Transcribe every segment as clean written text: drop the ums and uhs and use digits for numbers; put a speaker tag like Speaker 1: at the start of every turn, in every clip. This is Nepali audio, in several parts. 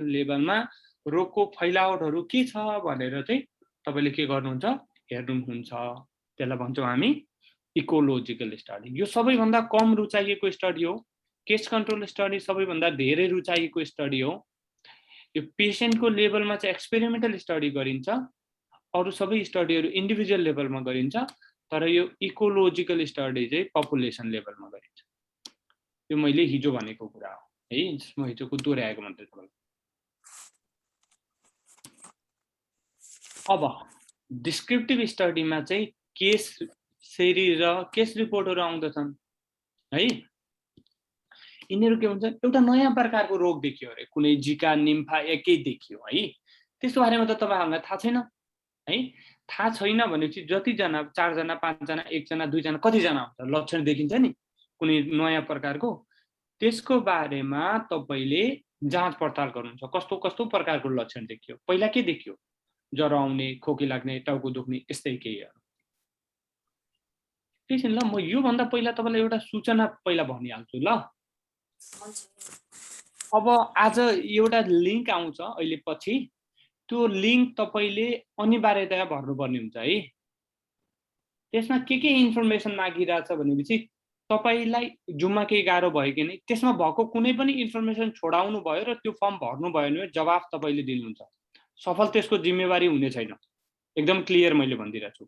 Speaker 1: लेभलमा रोगको फैलावटहरू के छ भनेर चाहिँ तपाईले के गर्नुहुन्छ हेर्नुहुन्छ। त्यसलाई भन्छौँ हामी इकोलोजिकल स्टडी। यो सबैभन्दा कम रुचाइएको स्टडी हो। केस कन्ट्रोल स्टडी सबैभन्दा धेरै रुचाइएको स्टडी हो। यो पेशेन्टको लेभलमा चाहिँ एक्सपेरिमेन्टल स्टडी गरिन्छ, अरु सबै स्टडीहरू इन्डिभिजुअल लेभलमा गरिन्छ, तर यो इकोलोजिकल स्टडी चाहिँ पपुलेसन लेभलमा गरिन्छ। यो मैले हिजो भनेको कुरा हो है, म हिजोको दोहोऱ्याएको मात्रै तपाईँलाई। अब डिस्क्रिप्टिभ स्टडीमा चाहिँ केस सिरिज र केस रिपोर्टहरू आउँदछन् है। यिनीहरू के भन्छ, एउटा नयाँ प्रकारको रोग देखियो अरे, कुनै जिका निम्फा एकै देखियो है। त्यसको बारेमा त तपाईहरुलाई थाहा छैन है। थाहा छैन भनेपछि जतिजना 4 जना 5 जना 1 जना 2 जना कतिजना हुन्छ लक्षण देखिन्छ नि कुनै नयाँ प्रकारको, त्यसको बारेमा तपाईले जाँच पडताल गर्नुहुन्छ। कस्तो कस्तो प्रकारको लक्षण देखियो, पहिला के देखियो, ज्वरो आउने, खोकी लाग्ने, टाउको दुख्ने, यस्तै केहीहरू। त्यसैले ल म यो भन्दा पहिला तपाईलाई एउटा सूचना पहिला भनिहाल्छु ल। अब आज एउटा लिंक आउँछ अहिले पछि, त्यो लिंक तपाईले अनिवार्यतया भर्नुपर्ने हुन्छ है। त्यसमा के इन्फर्मेसन मागिरहेछ भनेपछि तपाईलाई जुममा केही गाह्रो भयो कि नै त्यसमा भएको कुनै पनि इन्फर्मेसन छोडाउनु भयो र त्यो फर्म भर्नु भयो भने जवाफ तपाईले दिनुहुन्छ। सफल त्यसको जिम्मेवारी हुने छैन, एकदम क्लियर मैले भनिदिरहेको छु।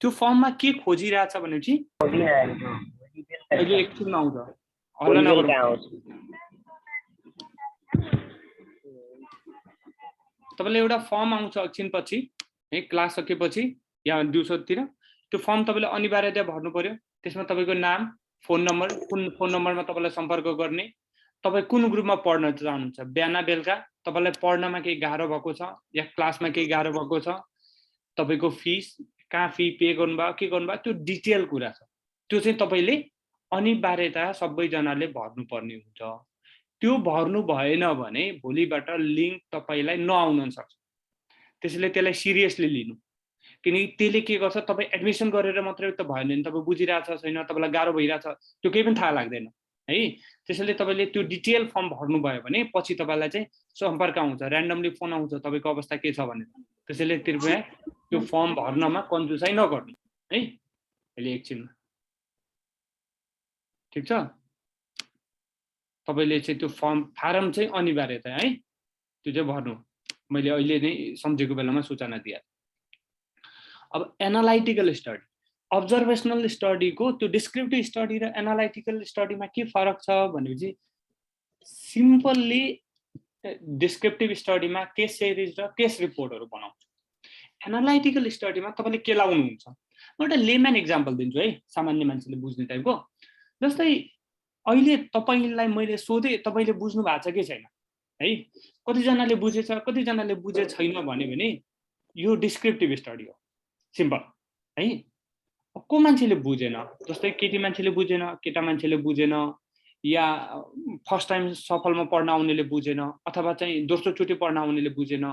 Speaker 1: त्यो फर्ममा के खोजिरहेछ भनेपछि अहिले एकछिनमा आउँछ, हल्ला नगरौँ। तपाईले एउटा फर्म आउँछ एकछिनपछि है, क्लास सकेपछि या दिउँसोतिर त्यो फर्म तपाईले अनिवार्यतया भर्नु पर्यो। त्यसमा तपाईको नाम, फोन नम्बर, कुन फोन नम्बरमा तपाईलाई सम्पर्क गर्ने, तपाई कुन ग्रुपमा पढ्न चाहनुहुन्छ, बिहान बेलुका तपाईलाई पढ्नमा केही गाह्रो भएको छ या क्लासमा केही गाह्रो भएको छ, तपाईको फिस, कहाँ फी पे गर्नुभयो, के गर्नुभयो, त्यो डिटेल कुरा छ। त्यो चाहिँ तपाईले अनिवार्यतया सबैजनाले भर्नुपर्ने हुन्छ। त्यो भर्नु भएन भने भोलिबाट लिंक तपाईलाई नआउन सक्छ। त्यसैले त्यसलाई सिरियसली लिनु, किनकि त्यसले के गर्छ, तपाई एडमिसन गरेर मात्रै त भएन नि, तपाई बुझिरहेछ छैन, तपाईलाई गाह्रो भइरहेछ त्यो केही पनि थाहा लाग्दैन है। त्यसैले तपाईले त्यो डिटेल फर्म भर्नु भयो भने पछि तपाईलाई चाहिँ सम्पर्क आउँछ, र्यान्डमली फोन आउँछ तपाईको अवस्था के छ भनेर। त्यसैले कृपया त्यो फर्म भर्नमा कन्जुसाइ नगर्नु है। अहिले एकछिनमा ठीक छ, तपाईले चाहिँ त्यो फारम चाहिँ अनिवार्यता है, त्यो चाहिँ भर्नु। मैले अहिले नै सम्झेको बेलामा सूचना दिए। अब एनालाइटिकल स्टडी, अब्जर्भेसनल स्टडीको त्यो डिस्क्रिप्टिभ स्टडी र एनालाइटिकल स्टडीमा के फरक छ भनेपछि सिम्पली डिस्क्रिप्टिभ स्टडीमा केस सिरिज र केस रिपोर्टहरू बनाउँछ। एनालाइटिकल स्टडीमा तपाईले के लाउनुहुन्छ, म एउटा लेमन एक्जाम्पल दिन्छु है, सामान्य मान्छेले बुझ्ने टाइपको। जस्तै अहिले तपाईलाई मैले सोधे, तपाईले बुझ्नु भएको छ कि छैन है, कतिजनाले बुझेछ कतिजनाले बुझे छैन भने यो डिस्क्रिप्टिभ स्टडी हो, सिम्पल है। को मान्छेले बुझेन, जस्तै केटी मान्छेले बुझेन, केटा मान्छेले बुझेन, या फर्स्ट टाइम सफलमा पढ्न आउनेले बुझेन, अथवा चाहिँ दोस्रो चोटि पढ्न आउनेले बुझेन,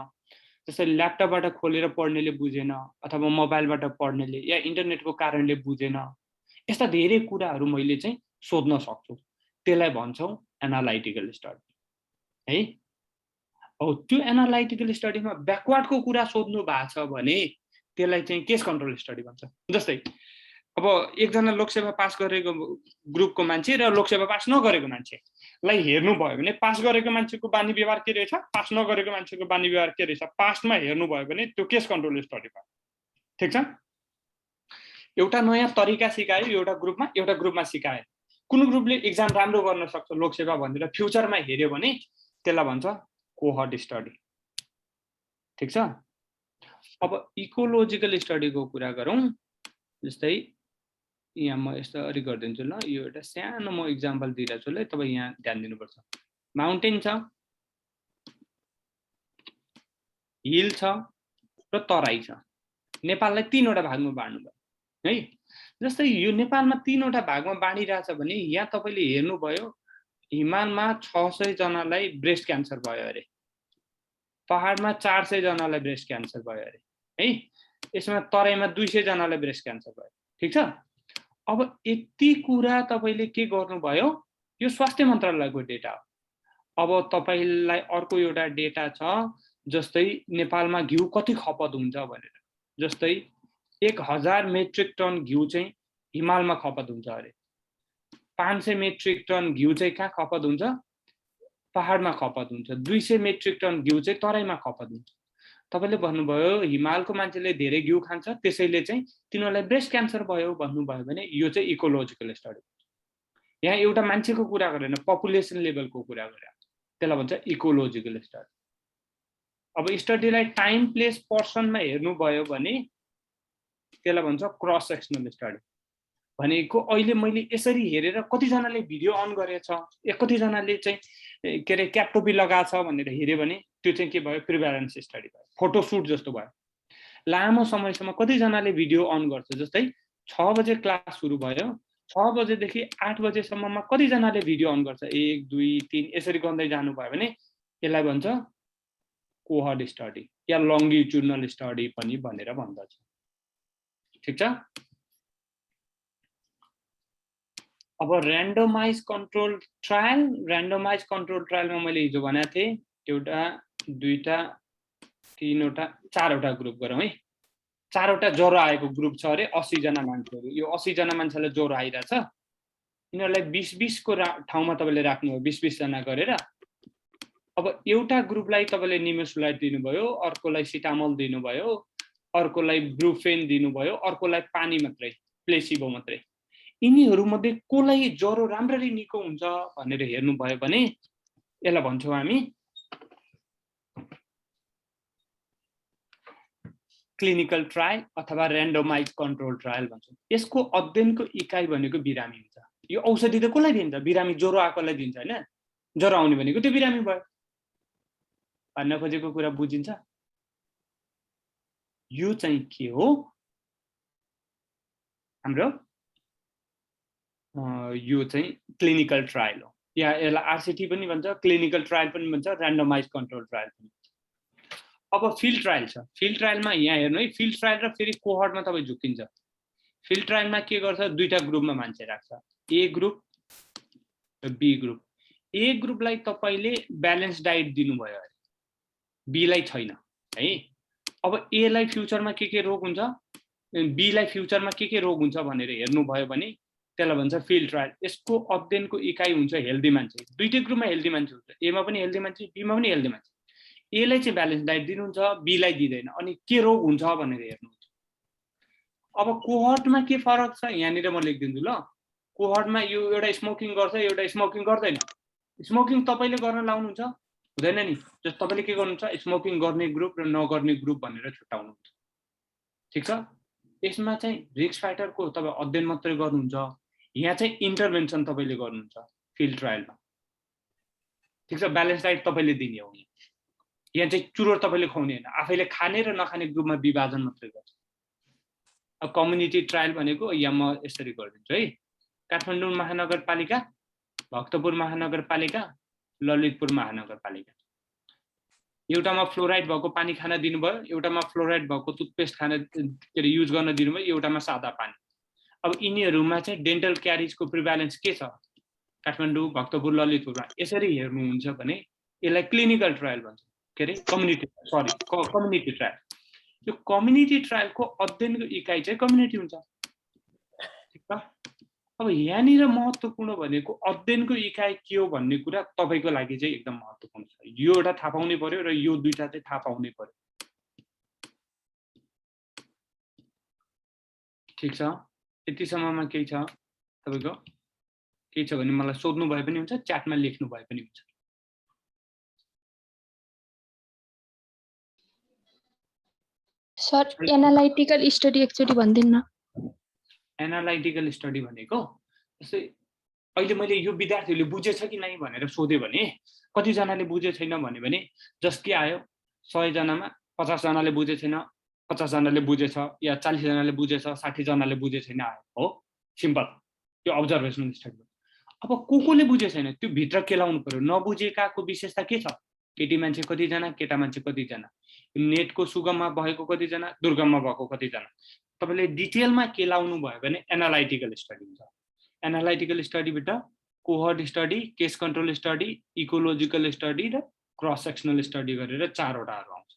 Speaker 1: जस्तै ल्यापटपबाट खोलेर पढ्नेले बुझेन, अथवा मोबाइलबाट पढ्नेले या इन्टरनेटको कारणले बुझेन। यस्ता धेरै कुराहरू मैले चाहिँ सोध्न सक्छु, त्यसलाई भन्छौँ एनालाइटिकल स्टडी है। हो, त्यो एनालाइटिकल स्टडीमा ब्याकवर्डको कुरा सोध्नु भएको छ भने त्यसलाई चाहिँ केस कन्ट्रोल स्टडी भन्छ। जस्तै अब एकजना लोकसेवा पास गरेको ग्रुपको मान्छे र लोकसेवा पास नगरेको मान्छेलाई हेर्नु भयो भने पास गरेको मान्छेको बानी व्यवहार के रहेछ, पास नगरेको मान्छेको बानी व्यवहार के रहेछ, पासमा हेर्नु भयो भने त्यो केस कन्ट्रोल स्टडी भयो। ठीक छ, एउटा नयाँ तरिका सिकायो एउटा ग्रुपमा सिकायो, कुन ग्रुपले एक्जाम राम्रो गर्न सक्छ लोकसेवा भनेर फ्युचरमा हेर्यो भने त्यसलाई भन्छ कोहर्ट स्टडी। ठीक छ, अब इकोलोजिकल स्टडीको कुरा गरौँ। जस्तै यहाँ म यसरी गरिदिन्छु ल, यो एउटा सानो म एक्जाम्पल दिइरहेको छु ल, तपाईँ यहाँ ध्यान दिनुपर्छ। माउन्टेन छ, हिल छ र तराई छ। नेपाललाई 3 वटा भागमा बाँड्नु भयो है। जस्तै यो नेपालमा 3 वटा भागमा बाँडिरहेछ भने यहाँ तपाईले हेर्नुभयो हिमालमा 600 जनालाई ब्रेस्ट क्यान्सर भयो अरे, पहाडमा 400 जनालाई ब्रेस्ट क्यान्सर भयो अरे है, यसमा तराईमा 200 जनालाई ब्रेस्ट क्यान्सर भयो। ठीक छ, अब यति कुरा तपाईले के गर्नुभयो, यो स्वास्थ्य मन्त्रालयको डेटा हो। अब तपाईलाई अर्को एउटा डेटा छ, जस्तै नेपालमा घिउ कति खपत हुन्छ भनेर। जस्तै 1000 मेट्रिक टन घिउ चाहिँ हिमालमा खपत हुन्छ अरे, 500 मेट्रिक टन घिउ चाहिँ कहाँ खपत हुन्छ, पहाडमा खपत हुन्छ, 200 मेट्रिक टन घिउ चाहिँ तराईमा खपत हुन्छ। तपाईले भन्नुभयो हिमालको मान्छेले धेरै घिउ खान्छ त्यसैले चाहिँ तिनीहरूलाई ब्रेस्ट क्यान्सर भयो भन्नुभयो भने यो चाहिँ इकोलोजिकल स्टडी। यहाँ एउटा मान्छेको कुरा गरेन, पपुलेसन लेभलको कुरा गरे, त्यसलाई भन्छ इकोलोजिकल स्टडी। अब स्टडीलाई टाइम प्लेस पर्सनमा हेर्नुभयो भने त्यसलाई भन्छ क्रस सेक्सनल स्टडी। भनेको अहिले मैले यसरी हेरेर कतिजनाले भिडियो अन गरेछ, कतिजनाले चाहिँ के अरे क्यापटोपी लगाएछ भनेर हेऱ्यो भने त्यो चाहिँ के भयो, प्रिभ्यालेन्स स्टडी भयो, फोटोसुट जस्तो भयो। लामो समयसम्म कतिजनाले भिडियो अन गर्छ, जस्तै 6 बजे क्लास सुरु भयो, 6 बजेदेखि 8 बजेसम्ममा कतिजनाले भिडियो अन गर्छ, 1 2 3 यसरी गर्दै जानुभयो भने यसलाई भन्छ कोहर्ट स्टडी या लङ्गिट्युडनल स्टडी पनि भनेर भन्दछ। ठिक छ। अब randomise control trial, randomise control ट्रायलमा मैले हिजो भनेको थिएँ एउटा, दुईटा, तीनवटा, चारवटा ग्रुप गरौँ है। चारवटा ज्वरो आएको ग्रुप छ अरे, 80 जना मान्छेहरू। यो 80 जना मान्छेलाई ज्वरो आइरहेछ, यिनीहरूलाई 20-20 को ठाउँमा तपाईँले राख्नुभयो, 20-20 जना गरेर। अब एउटा ग्रुपलाई तपाईँले निमेसुलाइड दिनुभयो, अर्कोलाई सिटामोल दिनुभयो, अर्कोलाई ब्रुफेन दिनुभयो, अर्कोलाई पानी मात्रै, प्लेसिबो मात्रै। यिनीहरूमध्ये कसलाई ज्वरो राम्ररी निको हुन्छ भनेर हेर्नुभयो भने यसलाई भन्छौँ हामी क्लिनिकल ट्रायल अथवा ऱ्यान्डमाइज कन्ट्रोल ट्रायल भन्छौँ। यसको अध्ययनको इकाइ भनेको बिरामी हुन्छ। यो औषधि त कसलाई दिन्छ, बिरामी ज्वरो आएकोलाई दिन्छ हैन, ज्वरो आउने भनेको त्यो बिरामी भयो। भन्न खोजेको कुरा बुझिन्छ। यो चाहिँ के हो, हाम्रो यो चाहिँ क्लिनिकल ट्रायल हो, या यसलाई आरसीटी पनि भन्छ, क्लिनिकल ट्रायल पनि भन्छ, ऱ्यान्डमाइज कन्ट्रोल ट्रायल पनि भन्छ। अब फिल्ड ट्रायल छ। फिल्ड ट्रायलमा यहाँ हेर्नु है, फिल्ड ट्रायल र फेरि कोहर्टमा तपाईँ झुकिन्छ। फिल्ड ट्रायलमा के गर्छ, दुईटा ग्रुपमा मान्छे राख्छ, ए ग्रुप र बी ग्रुप। ए ग्रुपलाई तपाईँले ब्यालेन्स डाइट दिनुभयो अरे, बीलाई छैन है। अब ए लाई फ्युचरमा के रोग हुन्छ, बी लाई फ्युचरमा के रोग हुन्छ भनेर हेर्नुभयो भने त्यसलाई भन्छ फिल्ड ट्रायल। यसको अध्ययनको इकाइ हुन्छ हेल्दी मान्छे। दुईटै ग्रुपमा हेल्दी मान्छे हुन्छ, एमा पनि हेल्दी मान्छे, बीमा पनि हेल्दी मान्छे। ए लाई चाहिँ ब्यालेन्स डाइट दिनुहुन्छ, बी लाई दिँदैन, अनि के रोग हुन्छ भनेर हेर्नुहुन्छ। अब कोहर्टमा के फरक छ यहाँनिर म लेखिदिन्छु ल। कोहर्टमा यो एउटा स्मोकिङ गर्छ, एउटा स्मोकिङ गर्दैन। स्मोकिङ तपाईँले गर्न लाउनुहुन्छ हुँदैन नि, जस्तो तपाईँले के गर्नुहुन्छ, स्मोकिङ गर्ने ग्रुप र नगर्ने ग्रुप भनेर छुट्याउनुहुन्छ। ठिक छ। यसमा चाहिँ रिस्क फ्याक्टरको तपाईँ अध्ययन मात्रै गर्नुहुन्छ, यहाँ चाहिँ इन्टरभेन्सन तपाईँले गर्नुहुन्छ फिल्ड ट्रायलमा। ठिक छ। ब्यालेन्स डाइट तपाईँले दिने हो, यहाँ चाहिँ चुरोट तपाईँले खुवाउने होइन, आफैले खाने र नखाने ग्रुपमा विभाजन मात्रै गर्छ। अब कम्युनिटी ट्रायल भनेको यहाँ म यसरी गरिदिन्छु है। काठमाडौँ महानगरपालिका, भक्तपुर महानगरपालिका, ललितपुर महानगरपालिका। एउटामा फ्लोराइड भएको पानी खान दिनुभयो, एउटामा फ्लोराइड भएको टुथपेस्ट खान के अरे युज गर्न दिनुभयो, एउटामा सादा पानी। अब यिनीहरूमा चाहिँ डेन्टल क्यारिजको प्रिभ्यालेन्स के छ काठमाडौँ, भक्तपुर, ललितपुरमा यसरी हेर्नुहुन्छ भने यसलाई क्लिनिकल ट्रायल भन्छ, के अरे कम्युनिटी ट्रायल। यो कम्युनिटी ट्रायलको अध्ययनको इकाइ चाहिँ कम्युनिटी हुन्छ। ठिक छ। अब यहाँनिर महत्त्वपूर्ण भनेको अध्ययनको इकाइ के हो भन्ने कुरा तपाईँको लागि चाहिँ एकदम महत्त्वपूर्ण छ। यो एउटा थाहा पाउनै पर्यो र यो दुईटा चाहिँ थाहा पाउनै पर्यो। ठिक छ। यतिसम्ममा केही छ तपाईँको, केही छ भने मलाई सोध्नु भए पनि हुन्छ, च्याटमा लेख्नु भए पनि हुन्छ।
Speaker 2: सर एनालाइटिकल स्टडी एकचोटि भनिदिनु न।
Speaker 1: एनालाइटिकल स्टडी भनेको जस्तै अहिले मैले यो विद्यार्थीहरूले बुझेछ कि नै भनेर सोध्यो भने कतिजनाले बुझे छैन भन्यो भने जस्ट के आयो, 100 जनामा 50 जनाले बुझे छैन, 50 जनाले बुझेछ, या 40 जनाले बुझेछ, 60 जनाले बुझे छैन आयो हो। सिम्पल, त्यो अब्जर्भेसनल स्टडी। अब कोले बुझे छैन त्यो भित्र केलाउनु पर्यो। नबुझेकाको विशेषता के छ, केटी मान्छे कतिजना, केटा मान्छे कतिजना, नेटको सुगममा भएको कतिजना, दुर्गममा भएको कतिजना, तपाईँले डिटेलमा केलाउनु भयो भने एनालाइटिकल स्टडी हुन्छ। एनालाइटिकल स्टडीभित्र cohort study, case control study, ecological study र क्रस सेक्सनल स्टडी गरेर 4 वटाहरु आउँछ।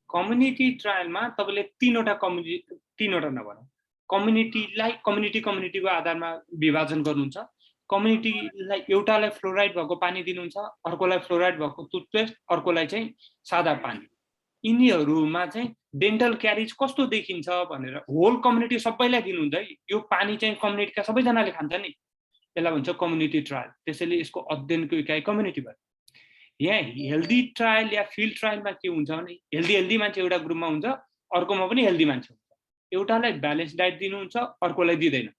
Speaker 1: कम्युनिटी ट्रायलमा तपाईले 3 वटा नभनौं, कम्युनिटीको आधारमा विभाजन गर्नुहुन्छ। कम्युनिटीलाई एउटालाई फ्लोराइड भएको पानी दिनुहुन्छ, अर्कोलाई फ्लोराइड भएको टुथपेस्ट, अर्कोलाई चाहिँ सादा पानी। यिनीहरुमा चाहिँ डेन्टल क्यारिज कस्तो देखिन्छ भनेर होल कम्युनिटी सबैलाई दिनुहुन्छ है। यो पानी चाहिँ कम्युनिटीका सबैजनाले खान्छ नि, यसलाई भन्छ कम्युनिटी ट्रायल। त्यसैले यसको अध्ययनको इकाइ कम्युनिटी भयो। यहाँ हेल्दी ट्रायल या फिल्ड ट्रायलमा के हुन्छ भने हेल्दी मान्छे एउटा ग्रुपमा हुन्छ, अर्कोमा पनि हेल्दी मान्छे हुन्छ। एउटालाई ब्यालेन्स डाइट दिनुहुन्छ, अर्कोलाई दिदैन।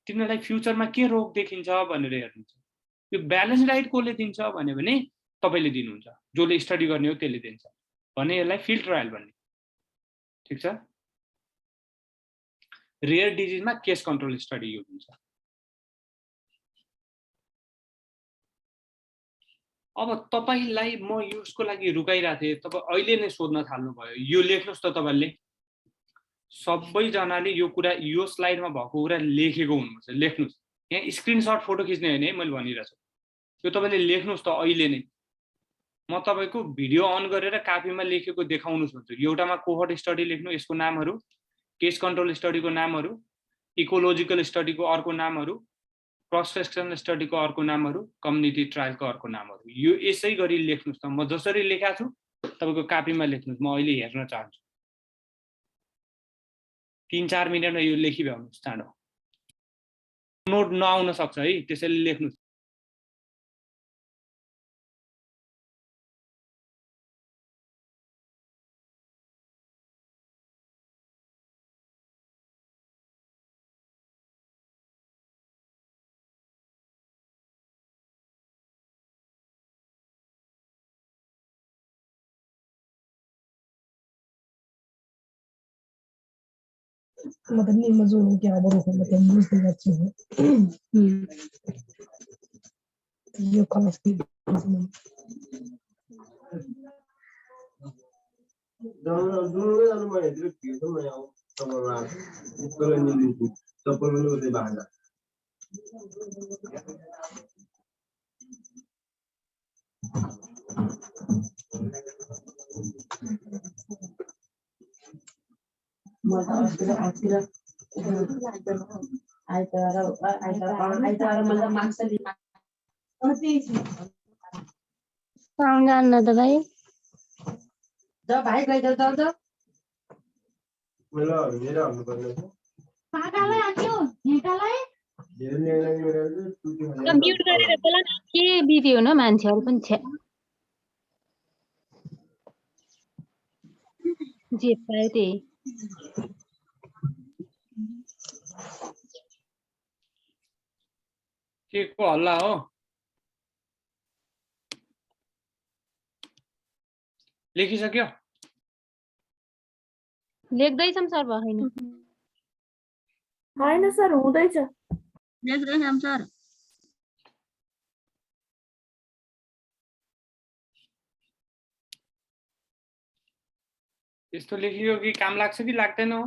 Speaker 1: तिनीहरूलाई फ्युचरमा के रोग देखिन्छ भनेर हेर्नुहुन्छ। यो ब्यालेन्स डाइट कसले दिन्छ भने तपाईले दिनुहुन्छ, जसले स्टडी गर्ने हो त्यसले दिन्छ भने यसलाई फिल्ड ट्रायल भन्ने। ठीक छ। रेयर डिजिजमा केस कन्ट्रोल स्टडी युज हुन्छ। अब तपाईलाई म यसको लागि रुकाइरहेको थिएँ, तपाई अहिले नै सोध्न थाल्नु भयो। यो लेख्नुस् त तपाईले सबैजनाले यो कुरा, यो स्लाइडमा भएको कुरा लेखेको हुनुपर्छ। लेख्नुस्, यहाँ स्क्रिनशट फोटो खिच्ने हैन है, मैले भनिरहेको छु। यो तपाईले लेख्नुस् त अहिले नै। म तपाईको भिडियो अन गरेर कापीमा लेखेको देखाउनुस् भन्छु। एउटामा कोहर्ट स्टडी लेख्नु, यसको नामहरु, केस कन्ट्रोल स्टडीको नामहरु, इकोलोजिकल स्टडीको अर्को नामहरु, क्रस सेक्सनल स्टडीको अर्को नामहरु, कम्युनिटी ट्रायलको अर्को नामहरु। यो यसै गरी लेख्नुस् त। म जसरी लेखाएको छु तपाईको कापीमा लेख्नुस्। म अहिले हेर्न चाहन्छु। 3-4 मिनेटमा यो लेखिभ्याउनुस् चाँडो। नोट नआउन सक्छ है, त्यसैले लेख्नुस्।
Speaker 3: मतलब नहीं मजूर क्या बरोबर मतलब न्यूज़ पे अच्छी है ये खास की
Speaker 2: जानना त भाइ
Speaker 3: भाइ गए
Speaker 2: म्युट गरेर बोला न, के बिदी हो न मान्छेहरु पनि छ। जे पायो त्यही।
Speaker 1: के को हल्ला हो? लेखिसक्यो?
Speaker 2: लेख्दैछौँ सर, भएन।
Speaker 4: होइन सर, हुँदैछ।
Speaker 2: लेख्दैछौँ सर।
Speaker 1: यस्तो लेखियो कि काम लाग्छ कि लाग्दैन हो?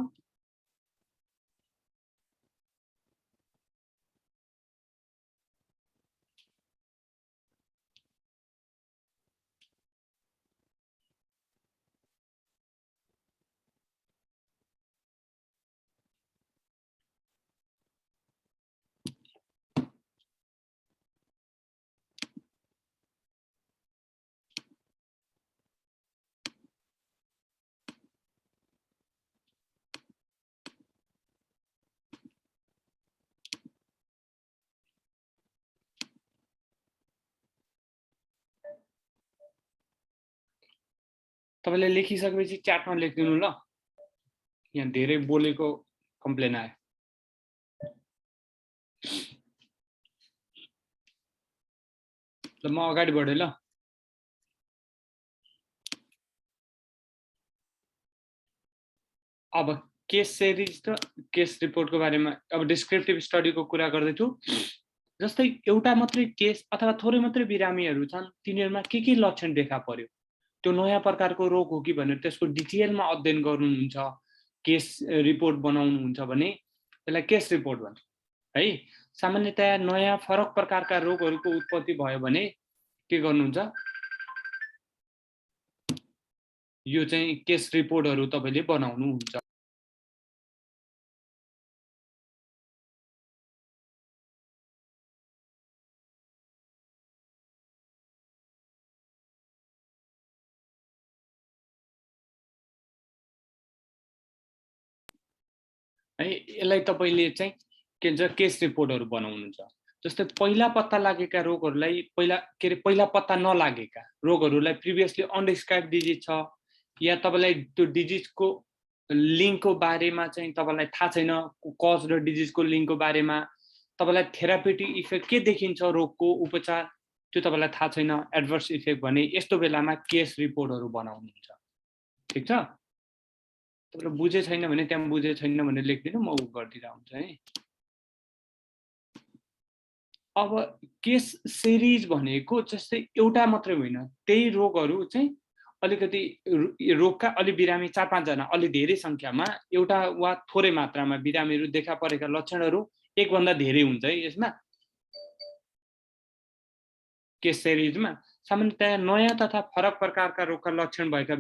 Speaker 1: तपाईले लेखिसकेपछि च्याटमा लेखिदिनु ल। यहाँ धेरै बोलेको कम्प्लेन आयो। ल म अगाडि बढे ल। अब केस सिरिज र केस रिपोर्टको बारेमा, अब डिस्क्रिप्टिभ स्टडीको कुरा गर्दैछु। जस्तै एउटा मात्रै केस अथवा थोरै मात्रै बिरामीहरू छन्, तिनीहरुमा के लक्षण देखा पर्यो, त्यो नयाँ प्रकारको रोग हो कि भनेर त्यसको डिटेलमा अध्ययन गर्नुहुन्छ, केस रिपोर्ट बनाउनुहुन्छ भने त्यसलाई केस रिपोर्ट भन्छ है। सामान्यतया नयाँ फरक प्रकारका रोगहरूको उत्पत्ति भयो भने के गर्नुहुन्छ, यो चाहिँ केस रिपोर्टहरू तपाईले बनाउनुहुन्छ। है यसलाई तपाईले चाहिँ के भन्छ केस रिपोर्टहरू बनाउनुहुन्छ। जस्तै पहिला पत्ता लागेका रोगहरूलाई पहिला पत्ता नलागेका रोगहरूलाई प्रिभियसली अनडिस्क्राइब्ड डिजिज छ या तपाईलाई त्यो डिजिजको लिङ्कको बारेमा चाहिँ तपाईलाई थाहा छैन, कज र डिजिजको लिङ्कको बारेमा तपाईलाई थेरापेटिक इफेक्ट के देखिन्छ रोगको उपचार त्यो तपाईलाई थाहा छैन, एडभर्स इफेक्ट भने यस्तो बेलामा केस रिपोर्टहरू बनाउनुहुन्छ। ठीक छ, तपाईले बुझे छैन भने त्यहाँ बुझे छैन भने लेख्दिनु, म गर्दिरा हुन्छ है। अब केस सिरिज भनेको जस्तै एउटा मात्रै होइन, त्यही रोगहरू चाहिँ अलिकति रोगका अलि बिरामी 4-5 जना अलि धेरै संख्यामा एउटा वा थोरै मात्रामा बिरामीहरू देखा परेका लक्षणहरू एक भन्दा धेरै हुन्छ है। यसमा केस सिरिजमा सामान्यतया नयाँ तथा फरक प्रकारका रोगका लक्षण भएका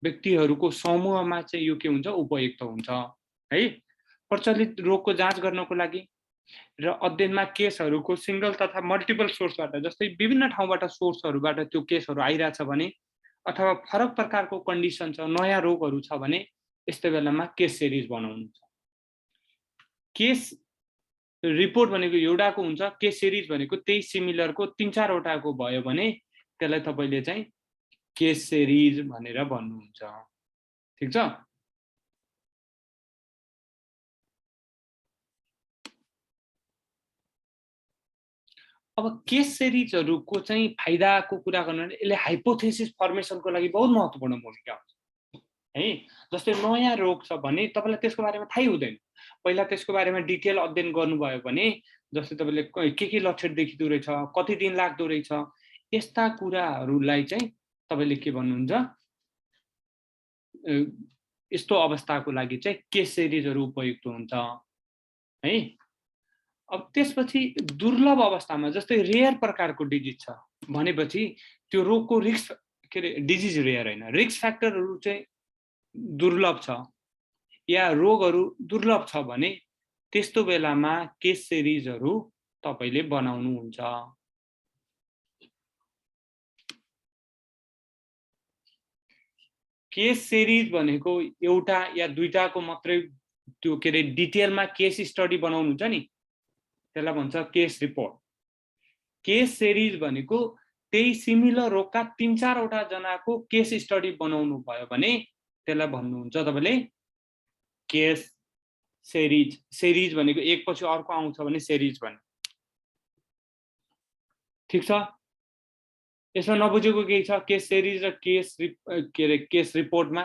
Speaker 1: व्यक्तिहरूको समूहमा चाहिँ यो के हुन्छ, उपयुक्त हुन्छ है। प्रचलित रोगको जाँच गर्नको लागि र अध्ययनमा केसहरूको सिंगल तथा मल्टिपल सोर्सबाट, जस्तै विभिन्न ठाउँबाट सोर्सहरूबाट त्यो केसहरू आइरहेछ भने अथवा फरक प्रकारको कन्डिसन छ, नयाँ रोगहरू छ भने यस्तो बेलामा केस सिरिज बनाउनुहुन्छ। केस रिपोर्ट भनेको एउटाको हुन्छ, केस सिरिज भनेको त्यही सिमिलरको 3-4 वटाको भयो भने त्यसलाई तपाईले चाहिँ केस सिरिज भनेर भन्नुहुन्छ। ठीक छ, अब केस सिरिजहरूको चाहिँ फाइदाको कुरा गर्नु भने यसले हाइपोथेसिस फर्मेसनको लागि बहुत महत्त्वपूर्ण भूमिका हुन्छ है। जस्तै नयाँ रोग छ भने तपाईलाई त्यसको बारेमा थाहै हुँदैन, पहिला त्यसको बारेमा डिटेल अध्ययन गर्नुभयो भने जस्तै तपाईले के लक्षण देखिदो रहेछ, कति दिन लाग्दो रहेछ, यस्ता कुराहरूलाई चाहिँ तपाईले के भन्नुहुन्छ, यस्तो अवस्थाको लागि चाहिँ केस सिरिजहरू उपयुक्त हुन्छ है। अब त्यसपछि दुर्लभ अवस्थामा जस्तै रेयर प्रकारको डिजिज छ भनेपछि त्यो रोगको रिस्क के अरे डिजिज रेयर होइन, रिस्क फ्याक्टरहरू चाहिँ दुर्लभ छ या रोगहरू दुर्लभ छ भने त्यस्तो बेलामा केस सिरिजहरू तपाईले बनाउनुहुन्छ। केस सिरिज भनेको एउटा या दुईटाको मात्रै त्यो के अरे डिटेलमा केस स्टडी बनाउनुहुन्छ नि, त्यसलाई भन्छ केस रिपोर्ट। केस सिरिज भनेको त्यही सिमिलर रोगका 3-4 वटा जनाको केस स्टडी बनाउनु भयो भने त्यसलाई भन्नुहुन्छ तपाईले केस सिरिज। सिरिज भनेको एक पछि अर्को आउँछ भने सिरिज भन्नु। ठीक छ, यसमा नबुझेको केही छ केस सिरिज र केस रिपोर्टमा?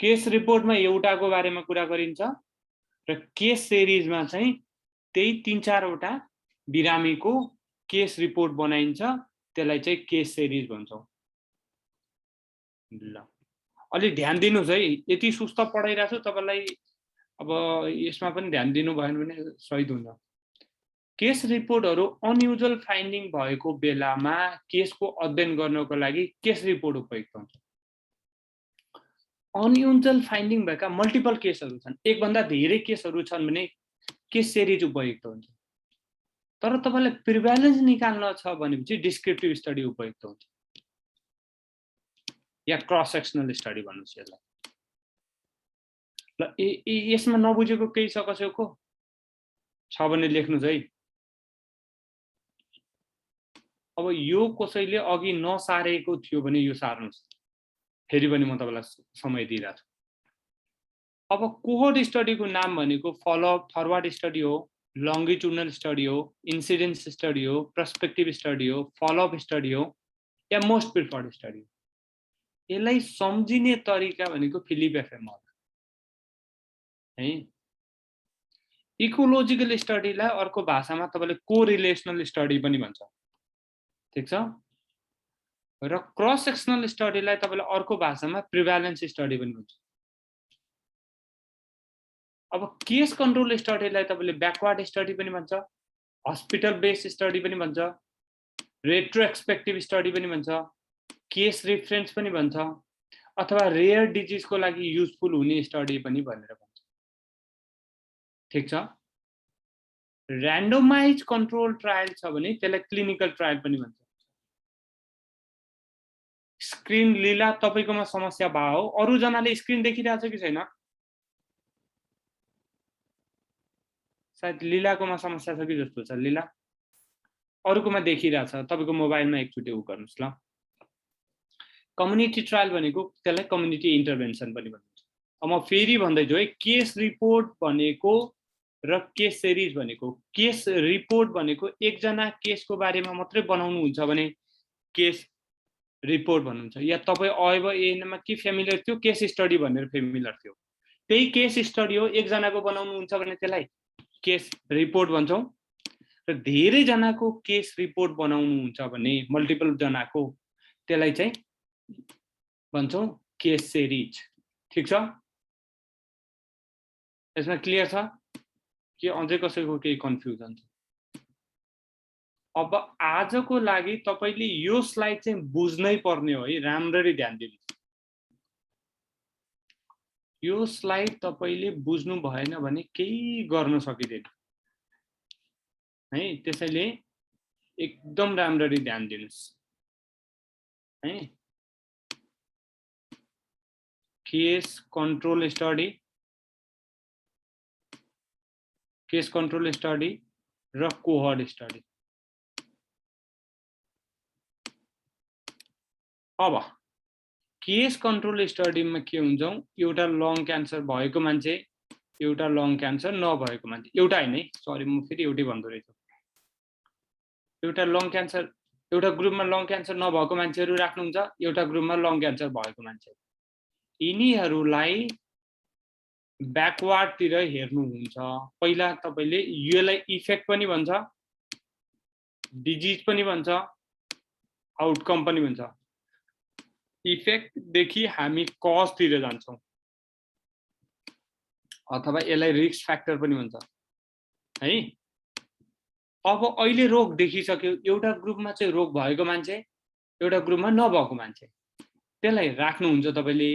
Speaker 1: केस रिपोर्टमा एउटाको बारेमा कुरा गरिन्छ र केस सिरिजमा चाहिँ त्यही 3-4 वटा बिरामीको केस रिपोर्ट बनाइन्छ, त्यसलाई चाहिँ केस सिरिज भन्छौँ। ल अलि ध्यान दिनुस् है, यति सुस्त पढाइरहेको छु तपाईलाई, अब यसमा पनि ध्यान दिनु भएन भने सही हुन्छ। केस रिपोर्टहरू अनयुजुअल फाइन्डिङ भएको बेलामा केसको अध्ययन गर्नको लागि केस रिपोर्ट उपयुक्त हुन्छ। अनयुजुअल फाइन्डिङ भएका मल्टिपल केसहरू छन्, एक भन्दा धेरै केसहरू छन् भने केस सिरिज उपयुक्त हुन्छ। तर तपाईलाई प्रिभ्यालेन्स निकाल्न छ भनेपछि डिस्क्रिप्टिभ स्टडी उपयुक्त हुन्छ या क्रस सेक्सनल स्टडी भन्नुस् यसलाई। ल यसमा नबुझेको केही छ कसैको छ भने लेख्नुस् है। अब यो कसैले अघि नसारेको थियो भने यो सार्नुस्, फेरि पनि म तपाईलाई समय दिइरहेको छु। अब कोहोर्ट स्टडीको नाम भनेको फलोअप फरवर्ड स्टडी हो, लङ्गिट्युडनल स्टडी हो, इन्सिडेन्स स्टडी हो, पर्सपेक्टिभ स्टडी हो, फलोअप स्टडी हो या मोस्ट प्रिफर्ड स्टडी हो। यसलाई सम्झिने तरिका भनेको फिलिप एफएम है। इकोलोजिकल स्टडीलाई अर्को भाषामा तपाईले कोरिलेसनल स्टडी पनि भन्छ। ठीक छ, र क्रस सेक्सनल स्टडीलाई तपाईले अर्को भाषामा प्रिभ्यालेन्स स्टडी पनि भन्छ। अब केस कन्ट्रोल स्टडीलाई तपाईले ब्याकवर्ड स्टडी पनि भन्छ, हस्पिटल बेस्ड स्टडी पनि भन्छ, रेट्रोस्पेक्टिभ स्टडी पनि भन्छ, केस रेफरेन्स पनि भन्छ, अथवा रेयर डिजिजको लागि युजफुल हुने स्टडी पनि भनेर भन्छ। ठीक छ। र्यान्डोमाइज कन्ट्रोल ट्रायल छ भने त्यसलाई क्लिनिकल ट्रायल पनि भन्छ। स्क्रिन लीला तपाईकोमा समस्या भयो, अरु जनाले स्क्रिन देखिरहेछ कि छैन? सायद लीलाकोमा समस्या छ कि जस्तो छ। लीला अरुकोमा देखिरहेछ, तपाईको मोबाइलमा एकचोटी उ गर्नुस् ल। कम्युनिटी ट्रायल भनेको त्यसलाई कम्युनिटी इन्टरभेन्सन पनि भनिन्छ। अब म फेरि भन्दैछु है, केस रिपोर्ट भनेको र केस सिरिज भनेको, केस रिपोर्ट भनेको एकजना केसको बारेमा मात्रै बनाउनु हुन्छ भने केस रिपोर्ट भन्नुहुन्छ, या तपाई अब एनमा के फेमिलियर थियो, केस स्टडी भनेर फेमिलियर थियो, त्यही केस स्टडी हो, एकजनाको बनाउनु हुन्छ भने त्यसलाई केस रिपोर्ट भन्छौं। र धेरै जनाको केस रिपोर्ट बनाउनु हुन्छ भने मल्टिपल जनाको, त्यसलाई चाहिँ भन्छौं केस सिरिज। ठीक छ। यसमा क्लियर छ कि अझै कसैको केही कन्फ्युजन छ? अब आजको लागि तपाईले यो स्लाइड चाहिँ बुझ्नै पर्ने हो है, राम्ररी ध्यान दिनुस्। यो स्लाइड तपाईले बुझ्नु भएन भने केही गर्न सकिदैन है, त्यसैले एकदम राम्ररी ध्यान दिनुस् है। Case control study, case control study र कोहर्ट स्टडी। अब केस कन्ट्रोल स्टडीमा के हुन्छ, एउटा लङ क्यान्सर भएको मान्छे, एउटा लङ क्यान्सर नभएको मान्छे, एउटा हैन है, सरी म फेरि एउटै भन्दो रहेछु। एउटा लङ क्यान्सर, एउटा ग्रुपमा लङ क्यान्सर नभएको मान्छेहरु राख्नुहुन्छ, एउटा ग्रुपमा लङ क्यान्सर भएको मान्छे। यिनीहरुलाई ब्याकवर्ड तिर हेर्नुहुन्छ। पहिला तपाईले यसलाई इफेक्ट पनि भन्छ, डिजिज पनि भन्छ, आउटकम पनि भन्छ। इफेक्ट देखि हामी कज तिर जान्छौं, अथवा यसलाई रिस्क फ्याक्टर पनि भन्छ है। अब अहिले रोग देखिसक्यो, एउटा ग्रुपमा चाहिँ रोग भएको मान्छे, एउटा ग्रुपमा नभएको मान्छे, त्यसलाई राख्नुहुन्छ तपाईले।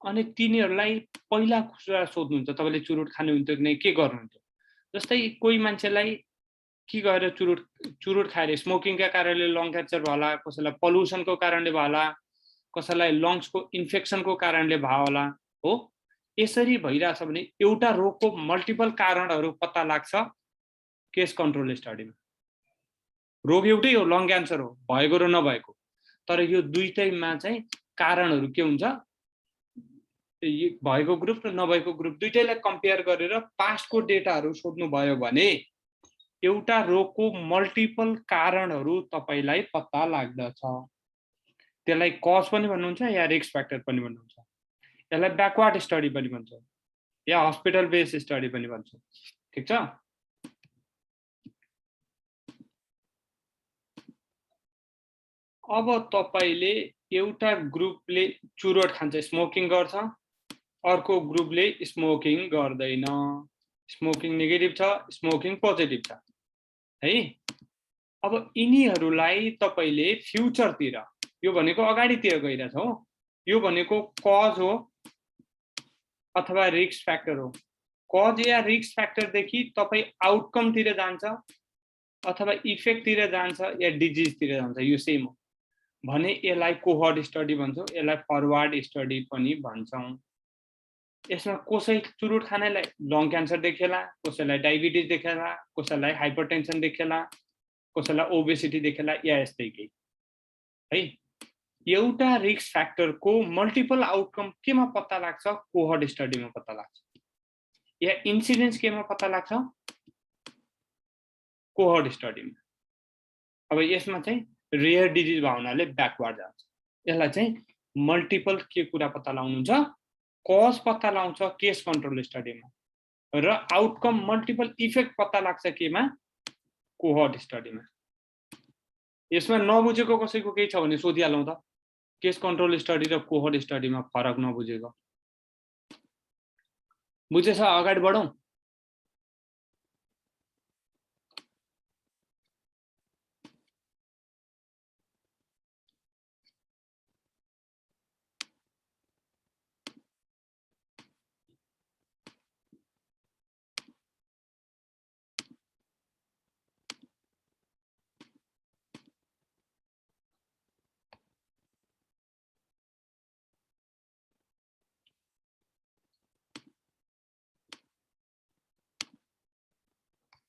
Speaker 1: अनि तिनीहरुलाई पहिला कुरा सोध्नुहुन्छ, तपाईले चुरुट खानुहुन्थ्यो कि नै, के गर्नुहुन्थ्यो। जस्तै कोही मान्छेलाई के गरेर चुरुट खाएर स्मोकिङका कारणले लङ क्यान्सर भयो होला, कसैलाई पल्युसनको कारणले भयो होला, कसैलाई लङ्सको इन्फेक्सनको कारणले भयो होला हो। यसरी भइराछ भने एउटा रोगको मल्टिपल कारणहरु पत्ता लाग्छ केस कन्ट्रोल स्टडीमा। रोग एउटै हो, लङ क्यान्सर हो, भएको र नभएको, तर यो दुईटैमा चाहिँ कारणहरु के हुन्छ, भएको ग्रुप र नभएको ग्रुप दुईटैलाई कम्पेयर गरेर पास्टको डेटाहरु सोध्नु भयो भने एउटा रोगको मल्टिपल कारणहरु तपाईलाई पत्ता लाग्दछ। त्यसलाई कज पनि भन्नुहुन्छ या रिस्क फ्याक्टर पनि भन्नुहुन्छ। यसलाई ब्याकवर्ड स्टडी पनि भन्छ या हस्पिटल बेस्ड स्टडी पनि भन्छ। ठीक छ। अब तपाईले एउटा ग्रुपले चुरोट खान्छ, स्मोकिङ गर्छ, अर्को ग्रुपले स्मोकिङ गर्दैन। स्मोकिङ नेगेटिभ छ, स्मोकिङ पोजिटिभ छ है। अब यिनीहरुलाई तपाईले फ्युचरतिर, यो भनेको अगाडितिर गइरहेछ हो, यो भनेको कज हो अथवा रिस्क फ्याक्टर हो। कज या रिस्क फ्याक्टर देखि तपाई आउटकम तिर जान्छ अथवा इफेक्ट तिर जान्छ या डिजिज तिर जान्छ, यो सेम हो भने यसलाई कोहर्ट स्टडी भन्छौं, यसलाई फरवर्ड स्टडी पनि भन्छौं। यसमा कसै चुरुट खानेलाई लङ क्यान्सर देखेला, कसैलाई डायबिटिज देखेला, कसैलाई हाइपरटेन्सन देखेला, कसैलाई ओबेसिटी देखेला या यस्तै केही है। एउटा रिस्क फ्याक्टरको मल्टिपल आउटकम केमा पत्ता लाग्छ, कोहर्ट स्टडीमा पत्ता लाग्छ, या इन्सिडेन्स केमा पत्ता लाग्छ, कोहर्ट स्टडीमा। अब यसमा चाहिँ रेयर डिजिज भावनाले ब्याकवर्ड जान्छ। यसलाई चाहिँ मल्टिपल के कुरा पत्ता लगाउनुहुन्छ, कज पत्ता लगाउँछ केस कन्ट्रोल स्टडीमा, र आउटकम मल्टिपल इफेक्ट पत्ता लाग्छ केमा, कोहर्ट स्टडीमा। यसमा नबुझेको कसैको केही छ भने सोधिहालौं त, केस कन्ट्रोल स्टडी र कोहर्ट स्टडीमा फरक नबुझेको। बुझेछ? अगाडि बढौँ।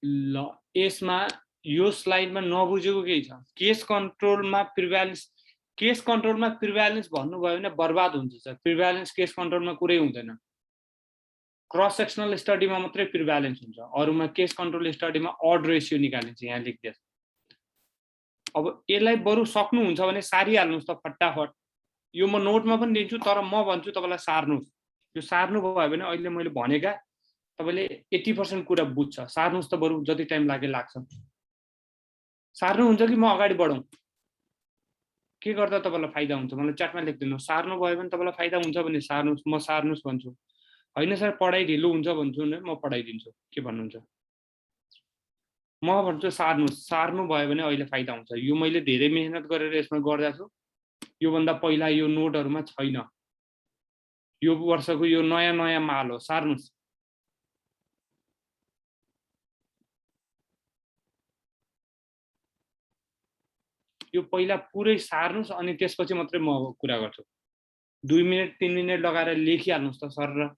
Speaker 1: ल यसमा यो स्लाइडमा नबुझेको केही छ? केस कन्ट्रोलमा प्रिभ्यालेन्स भन्नुभयो भने बर्बाद हुन्छ सर। प्रिभ्यालेन्स केस कन्ट्रोलमा कुरै हुँदैन। क्रस सेक्सनल स्टडीमा मात्रै प्रिभ्यालेन्स हुन्छ, अरूमा केस कन्ट्रोल स्टडीमा अड रेसियो निकालिन्छ। यहाँ लेख्दैछ। अब यसलाई बरु सक्नुहुन्छ भने सारिहाल्नुहोस् त फटाफट। यो म नोटमा पनि दिन्छु, तर म भन्छु तपाईँलाई सार्नुहोस्। यो सार्नु भयो भने अहिले मैले भनेका तपाईँले 80% कुरा बुझ्छ। सार्नुहोस् त बरु, जति टाइम लाग्छ। सार्नुहुन्छ कि म अगाडि बढौँ? के गर्दा तपाईँलाई फाइदा हुन्छ मलाई च्याटमा लेखिदिनु। सार्नु भयो भने तपाईँलाई फाइदा हुन्छ भने सार्नुहोस्, म सार्नुहोस् भन्छु। होइन सर पढाइ ढिलो हुन्छ भन्छु भने म पढाइदिन्छु। के भन्नुहुन्छ? म भन्छु सार्नुहोस्। सार्नु भयो भने अहिले फाइदा हुन्छ। यो मैले धेरै मेहनत गरेर यसमा गर्दा छु। योभन्दा पहिला यो नोटहरूमा छैन। यो वर्षको यो नयाँ माल हो। सार्नुहोस्। यो पहिला पुरै सार्नुहोस् अनि त्यसपछि मात्रै म कुरा गर्छु। 2 मिनेट 3 मिनेट लगाएर लेखिहाल्नुहोस् त सर। र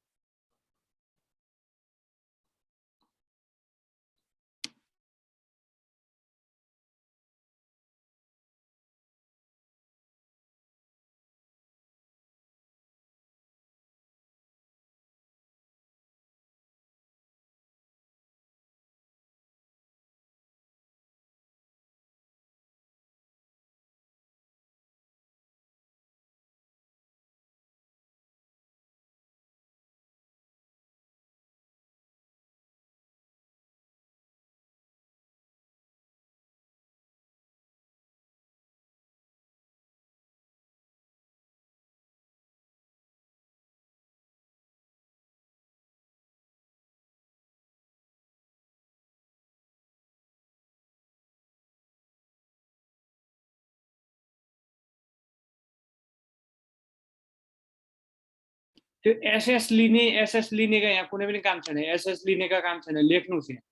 Speaker 1: त्यो एसएस लिनेका यहाँ कुनै पनि काम छैन। एसएस लिनेका काम छैन। लेख्नुहोस्। यहाँ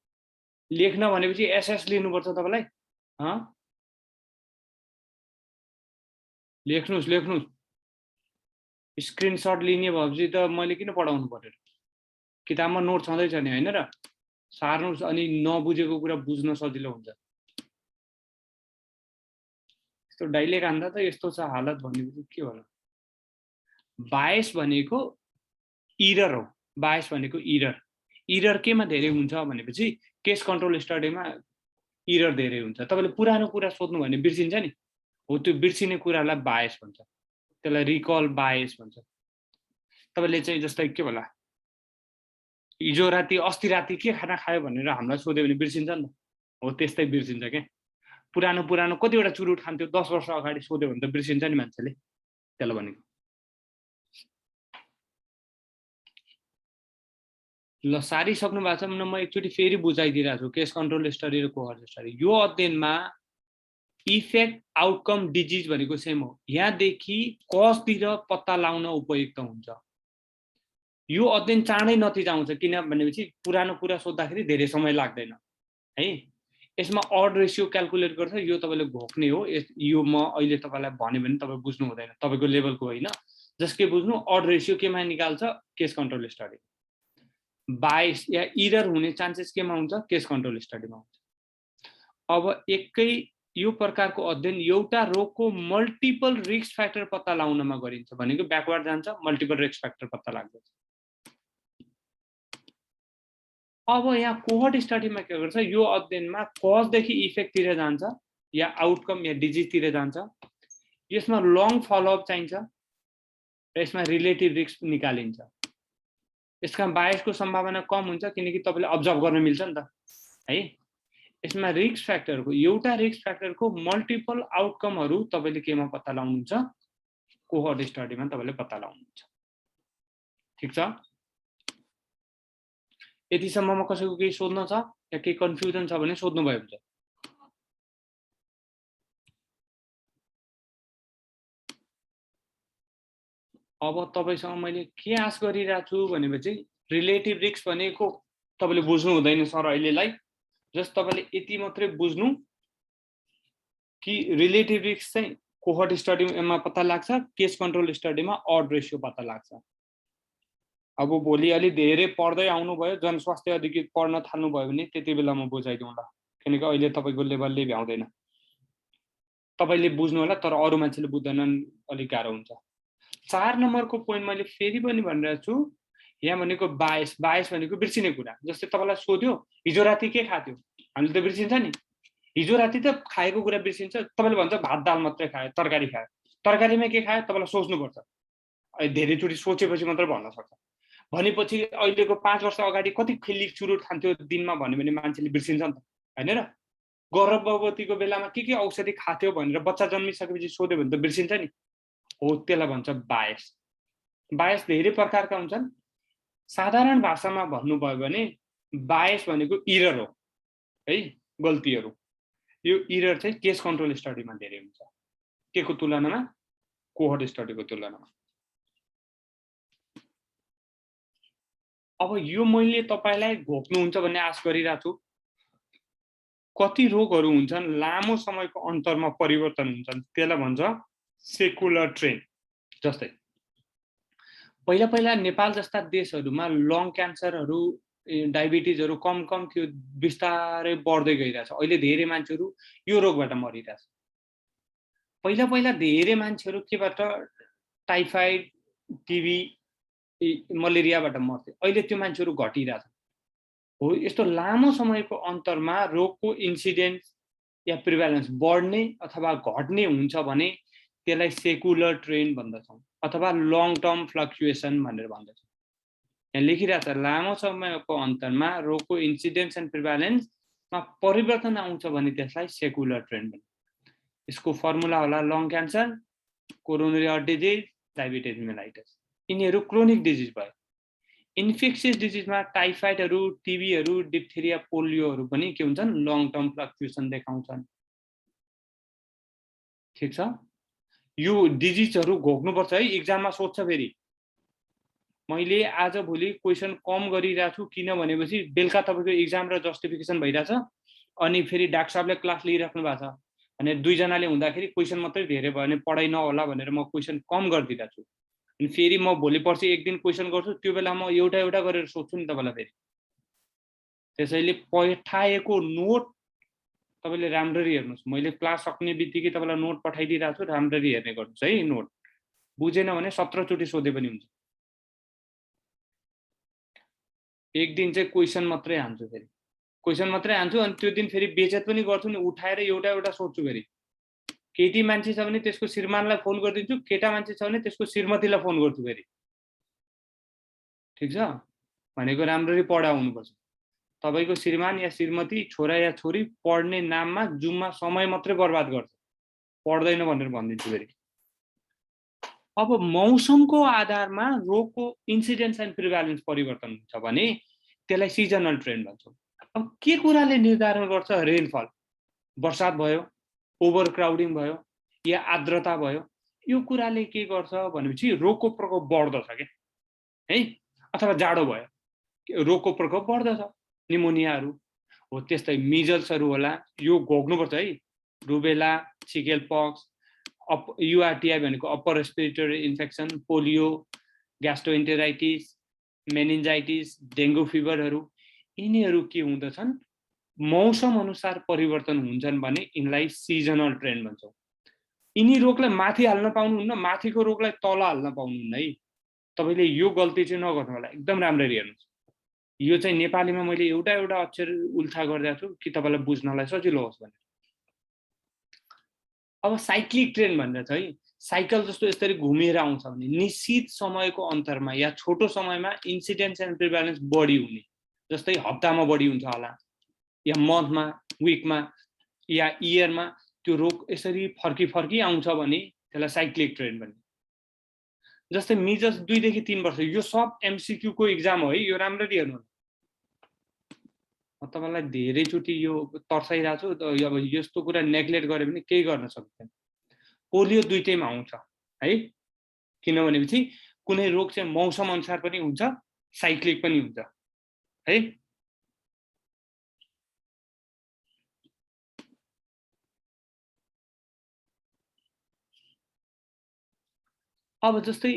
Speaker 1: लेख्न भनेपछि एसएस लिनुपर्छ तपाईँलाई। लेख्नुहोस्। स्क्रिनसट लिने भएपछि त मैले किन पढाउनु पर्यो? किताबमा नोट छँदैछ नि, होइन र? सार्नुहोस् अनि नबुझेको कुरा बुझ्न सजिलो हुन्छ। यस्तो डाइलेक्ट हान्दा त यस्तो छ हालत भनेपछि के होला? बायस भनेको इरर हो। बायस भनेको इरर केमा धेरै हुन्छ भनेपछि केस कन्ट्रोल स्टडीमा इरर धेरै हुन्छ। तपाईँले पुरानो कुरा सोध्नु भने बिर्सिन्छ नि, हो त्यो बिर्सिने कुरालाई बायस भन्छ। त्यसलाई रिकल बायस भन्छ। तपाईँले चाहिँ जस्तै के होला, हिजो राति अस्ति राति के खाना खायो भनेर हामीलाई सोध्यो भने बिर्सिन्छ नि त। हो त्यस्तै बिर्सिन्छ क्या। पुरानो कतिवटा चुरुट खान्थ्यो 10 वर्ष अगाडि सोध्यो भने त बिर्सिन्छ नि मान्छेले। त्यसलाई भनेको। ल सारिसक्नु भएको छ भने म एकचोटि फेरि बुझाइदिरहेको छु केस कन्ट्रोल स्टडी र कोहर्ट स्टडी। यो अध्ययनमा इफेक्ट आउटकम डिजिज भनेको सेम हो। यहाँदेखि कजतिर पत्ता लगाउन उपयुक्त हुन्छ। यो अध्ययन चाँडै नतिजा आउँछ किनभनेपछि पुरानो कुरा सोद्धाखेरि धेरै समय लाग्दैन है। यसमा अड रेसियो क्याल्कुलेट गर्छ। यो तपाईँले घोक्ने हो। यो म अहिले तपाईँलाई भन्यो भने तपाईँ बुझ्नु हुँदैन, तपाईँको लेभलको होइन। जसकै बुझ्नु अड रेसियो केमा निकाल्छ? Case control study. बायस या इरर हुने चान्सेस केमा हुन्छ? केस कन्ट्रोल स्टडीमा हुन्छ। अब एकै यो प्रकारको अध्ययन एउटा रोगको मल्टिपल रिस्क फ्याक्टर पत्ता लगाउनमा गरिन्छ भनेको ब्याकवर्ड जान्छ, मल्टिपल रिस्क फ्याक्टर पत्ता लाग्छ। अब यहाँ कोहर्ट स्टडीमा के गर्छ? यो अध्ययनमा कजदेखि इफेक्टतिर जान्छ या आउटकम या डिजिजतिर जान्छ। यसमा लङ फलोअप चाहिन्छ र यसमा रिलेटिभ रिस्क निकालिन्छ। यसका बायसको सम्भावना कम हुन्छ किनकि तपाईँले अब्जर्भ गर्न मिल्छ नि त है। यसमा रिस्क फ्याक्टरको एउटा रिस्क फ्याक्टरको मल्टिपल आउटकमहरू तपाईँले केमा पत्ता लगाउनुहुन्छ? कोहर्ट स्टडीमा तपाईँले पत्ता लगाउनुहुन्छ। ठिक छ? यतिसम्ममा कसैको केही सोध्न छ या केही कन्फ्युजन छ भने सोध्नु भयो हुन्छ। अब तपाईसँग मैले के आश गरिरहेको छु भनेपछि रिलेटिभ रिस्क भनेको तपाईले बुझ्नु हुँदैन सर अहिलेलाई। जस्ट तपाईले यति मात्रै बुझ्नु कि रिलेटिभ रिस्क चाहिँ कोहर्ट स्टडीमा पत्ता लाग्छ, केस कन्ट्रोल स्टडीमा अड रेशियो पत्ता लाग्छ। अब भोलि अलि धेरै पढ्दै आउनुभयो, जनस्वास्थ्य अधिकृत पढ्न थाल्नुभयो भने त्यति बेला म बुझाइदिउँला, किनकि अहिले तपाईँको लेभलले भ्याउँदैन। तपाईँले बुझ्नु होला तर अरू मान्छेले बुझ्दैनन्, अलिक गाह्रो हुन्छ। 4 नम्बरको पोइन्ट मैले फेरि पनि भनिरहेको छु, यहाँ भनेको बायस। बायस भनेको बिर्सिने कुरा। जस्तै तपाईँलाई सोध्यो हिजो राति के खाथ्यो, हामीले त बिर्सिन्छ नि। हिजो राति त खाएको कुरा बिर्सिन्छ। तपाईँले भन्छ भात दाल मात्रै खायो, तरकारी खायो, तरकारीमा के खायो तपाईँलाई सोच्नुपर्छ। धेरैचोटि सोचेपछि मात्र भन्न सक्छ। भनेपछि अहिलेको 5 वर्ष अगाडि कति खिल्ली चुरुट खान्थ्यो दिनमा भन्यो भने मान्छेले बिर्सिन्छ नि त, हैन र? गर्भवतीको बेलामा के औषधि खाथ्यो भनेर बच्चा जन्मिसकेपछि सोध्यो भने त बिर्सिन्छ नि। हो, त्यसलाई भन्छ बायस। बायस धेरै प्रकारका हुन्छन्। साधारण भाषामा भन्नुभयो भने बायस भनेको इरर हो है, गल्तीहरू। यो इरर चाहिँ केस कन्ट्रोल स्टडीमा धेरै हुन्छ, के को तुलनामा? कोहर्ट स्टडीको तुलनामा। अब यो मैले तपाईलाई घोक्नुहुन्छ भन्ने आश गरिरहेको छु। कति रोगहरू हुन्छन् लामो समयको अन्तरमा परिवर्तन हुन्छन्, त्यसलाई भन्छ सेकुलर ट्रेन्ड। जस्तै पहिला पहिला नेपाल जस्ता देशहरूमा लङ क्यान्सरहरू, डायबिटिजहरू कम थियो, बिस्तारै बढ्दै गइरहेछ। अहिले धेरै मान्छेहरू यो रोगबाट मरिरहेछ। पहिला पहिला धेरै मान्छेहरू केबाट? टाइफाइड, टिबी, मलेरियाबाट मर्थे। अहिले त्यो मान्छेहरू घटिरहेछ। हो, यस्तो लामो समयको अन्तरमा रोगको इन्सिडेन्स या प्रिभ्यालेन्स बढ्ने अथवा घट्ने हुन्छ भने त्यसलाई सेकुलर ट्रेन्ड भन्दछौँ अथवा लङ टर्म फ्लक्चुएसन भनेर भन्दछौँ। यहाँ लेखिरहेछ लामो समयको अन्तरमा रोगको इन्सिडेन्स एन्ड प्रिभ्यालेन्समा परिवर्तन आउँछ भने त्यसलाई सेकुलर ट्रेन्ड भन्छ। यसको फर्मुला होला long cancer, coronary heart disease, diabetes mellitus. यिनीहरू क्रोनिक डिजिज भयो। इन्फेक्सियस डिजिजमा टाइफाइडहरू, टिबीहरू, डिप्थेरिया, पोलियोहरू पनि के हुन्छन्? लङ टर्म फ्लक्चुएसन देखाउँछन्। ठिक छ? यो डिजिजहरू घोक्नुपर्छ है, इक्जाममा सोध्छ। फेरि मैले आज भोलि क्वेसन कम गरिरहेको छु किन भनेपछि बेलुका तपाईँको इक्जाम र जस्टिफिकेसन भइरहेछ, अनि फेरि डाक्टर साहबले क्लास लिइराख्नु भएको छ भने दुईजनाले हुँदाखेरि क्वेसन मात्रै धेरै भयो भने पढाइ नहोला भनेर म क्वेसन कम गरिदिरहेको छु। अनि फेरि म भोलि पर्सि एक दिन क्वेसन गर्छु, त्यो बेला म एउटा एउटा गरेर सोध्छु नि तपाईँलाई फेरि। त्यसैले पठाएको नोट तपाईले राम्ररी हेर्नुस्। मैले क्लास सक्ने बित्तिकै तपाईलाई नोट पठाइदिइरहेको छु, राम्ररी हेर्ने गर्नुस् है। नोट बुझेन भने 17 चोटि सोधे पनि हुन्छ। एक दिन चाहिँ क्वेसन मात्रै हान्छु, फेरि क्वेसन मात्रै हान्छु, अनि त्यो दिन फेरि बेचेत पनि गर्छु नि, उठाएर एउटा एउटा सोध्छु। फेरि केटी मान्छे छ भने त्यसको श्रीमानलाई फोन गरिदिन्छु, केटा मान्छे छ भने त्यसको श्रीमतीलाई फोन गर्छु फेरि। ठिक छ? भनेको राम्ररी पढा हुनुपर्छ। तपाईको श्रीमान या श्रीमती, छोरा या छोरी पढ्ने नाममा जुममा समय मात्रै बर्बाद गर्छ, पढ्दैन भनेर भनिदिन्छु फेरि। अब मौसमको आधारमा रोगको इन्सिडेन्स एन्ड प्रिभ्यालेन्स परिवर्तन हुन्छ भने त्यसलाई सिजनल ट्रेन्ड भन्छौँ। अब के कुराले निर्धारण गर्छ? रेनफल, वर्षात भयो, ओभर क्राउडिङ भयो या आर्द्रता भयो, यो कुराले के गर्छ भनेपछि रोगको प्रकोप बढ्दछ के है, अथवा जाडो भयो रोगको प्रकोप बढ्दछ। निमोनियाहरू हो, त्यस्तै मिजल्सहरू होला, यो घोक्नुपर्छ है। रुबेला, चिकेन पक्स, युआरटिआई भनेको upper respiratory infection, polio, gastroenteritis, meningitis, dengue फिभरहरू, यिनीहरू के हुँदछन्? मौसम अनुसार परिवर्तन हुन्छन् भने यिनलाई सिजनल ट्रेन्ड भन्छौँ। यिनी रोगलाई माथि हाल्न पाउनुहुन्न, माथिको रोगलाई तल हाल्न पाउनुहुन्न है। तपाईँले यो गल्ती चाहिँ नगर्नु होला, एकदम राम्ररी हेर्नुहोस्। यो चाहिँ नेपालीमा मैले एउटा एउटा अक्षर उल्था गरिदिएको छु कि तपाईँलाई बुझ्नलाई सजिलो होस् भनेर। अब साइक्लिक ट्रेन्ड भनेर छ है, साइकल जस्तो यसरी घुमेर आउँछ भने निश्चित समयको अन्तरमा या छोटो समयमा इन्सिडेन्स एन्ड प्रिभ्यालेन्स बढी हुने। जस्तै हप्तामा बढी हुन्छ होला, या मन्थमा, विकमा या इयरमा त्यो रोग यसरी फर्की फर्की आउँछ भने त्यसलाई साइक्लिक ट्रेन्ड भनिन्छ। जस्तै मिजल्स 2 देखि 3 वर्ष, यो सब एमसीक्यू को एक्जाम हो है, यो राम्ररी हेर्नु। म तपाईलाई धेरैचोटि यो तर्साइरहेको छु। अब यस्तो कुरा नेग्लेक्ट गरे पनि केही गर्न सक्दैन। पोलियो दुईटैमा आउँछ है, किनभनेपछि कुनै रोग चाहिँ मौसम अनुसार पनि हुन्छ, साइक्लिक पनि हुन्छ है। अब जस्तै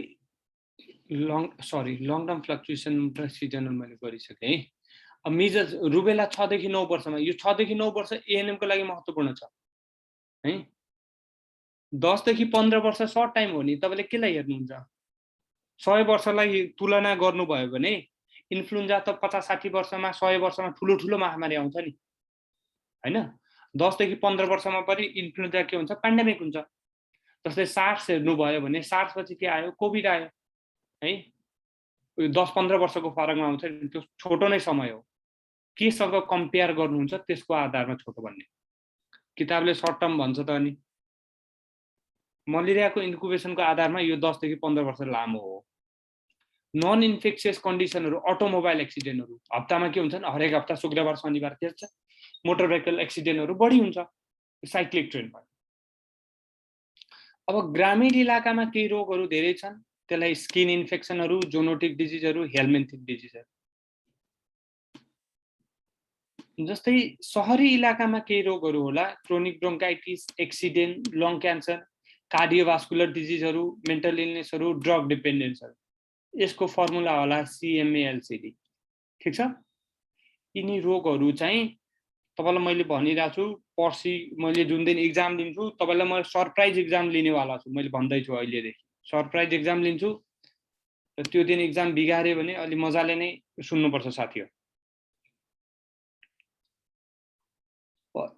Speaker 1: लङ टर्म फ्लक्चुएसन र सिजनल मैले गरिसकेँ। अब मिजल्स रुबेला 6 देखि 9 वर्षमा, यो 6 देखि 9 वर्ष एएनएम को लागि महत्त्वपूर्ण छ है। 10 देखि 15 वर्ष सर्ट टाइम हो नि, तपाईले केलाई हेर्नुहुन्छ? 100 वर्षलाई तुलना गर्नुभयो भने इन्फ्लुएन्जा त 50-60 वर्षमा 100 वर्षमा ठुलो ठुलो महामारी आउँछ नि हैन। 10 देखि 15 वर्षमा पनि इन्फ्लुएन्जा के हुन्छ? पेन्डेमिक हुन्छ। जस्तै सार्स हेर्नुभयो भने सार्स पछि के आयो? कोभिड आयो है। 10-15 वर्षको फरकमा आउँछ नि, त्यो छोटो नै समय हो। केसँग कम्पेयर गर्नुहुन्छ त्यसको आधारमा छोटो भन्ने। किताबले सर्ट टर्म भन्छ त अनि मलेरियाको इन्क्युबेसनको आधारमा यो 10 देखि 15 वर्ष लामो हो। नन इन्फेक्सियस कन्डिसनहरु, अटोमोबाइल एक्सिडेन्टहरु हप्तामा के हुन्छन्? हरेक हप्ता शुक्रबार शनिबार त्यर्छ। मोटर भेहिकल एक्सिडेन्टहरु बढी हुन्छ, साइक्लिक ट्रेन्ड भयो। अब ग्रामीण इलाकामा केही रोगहरु धेरै छन्, त्यसलाई स्किन इन्फेक्सनहरु, जोनोटिक डिजिजहरु, हेलमिन्थिक डिजिजहरु। जस्तै शहरी इलाकामा केही रोगहरु होला, chronic bronchitis, accident, lung cancer, cardiovascular डिजिजहरु, मेन्टल इलनेसहरु, ड्रग डिपेन्डेन्सहरु। यसको फर्मुला होला CMALCD। ठीक छ? यिनी रोगहरु चाहिँ तपाईलाई मैले भनिरहेको छु, पर्सि मैले जुन दिन एक्जाम लिन्छु तपाईलाई म सरप्राइज एक्जाम लिनेवाला छु। मैले भन्दै छु अहिलेदेखि सरप्राइज एक्जाम लिन्छु। र त्यो दिन एक्जाम बिगार्यो भने अलि मजाले नै सुन्नुपर्छ साथीहरु।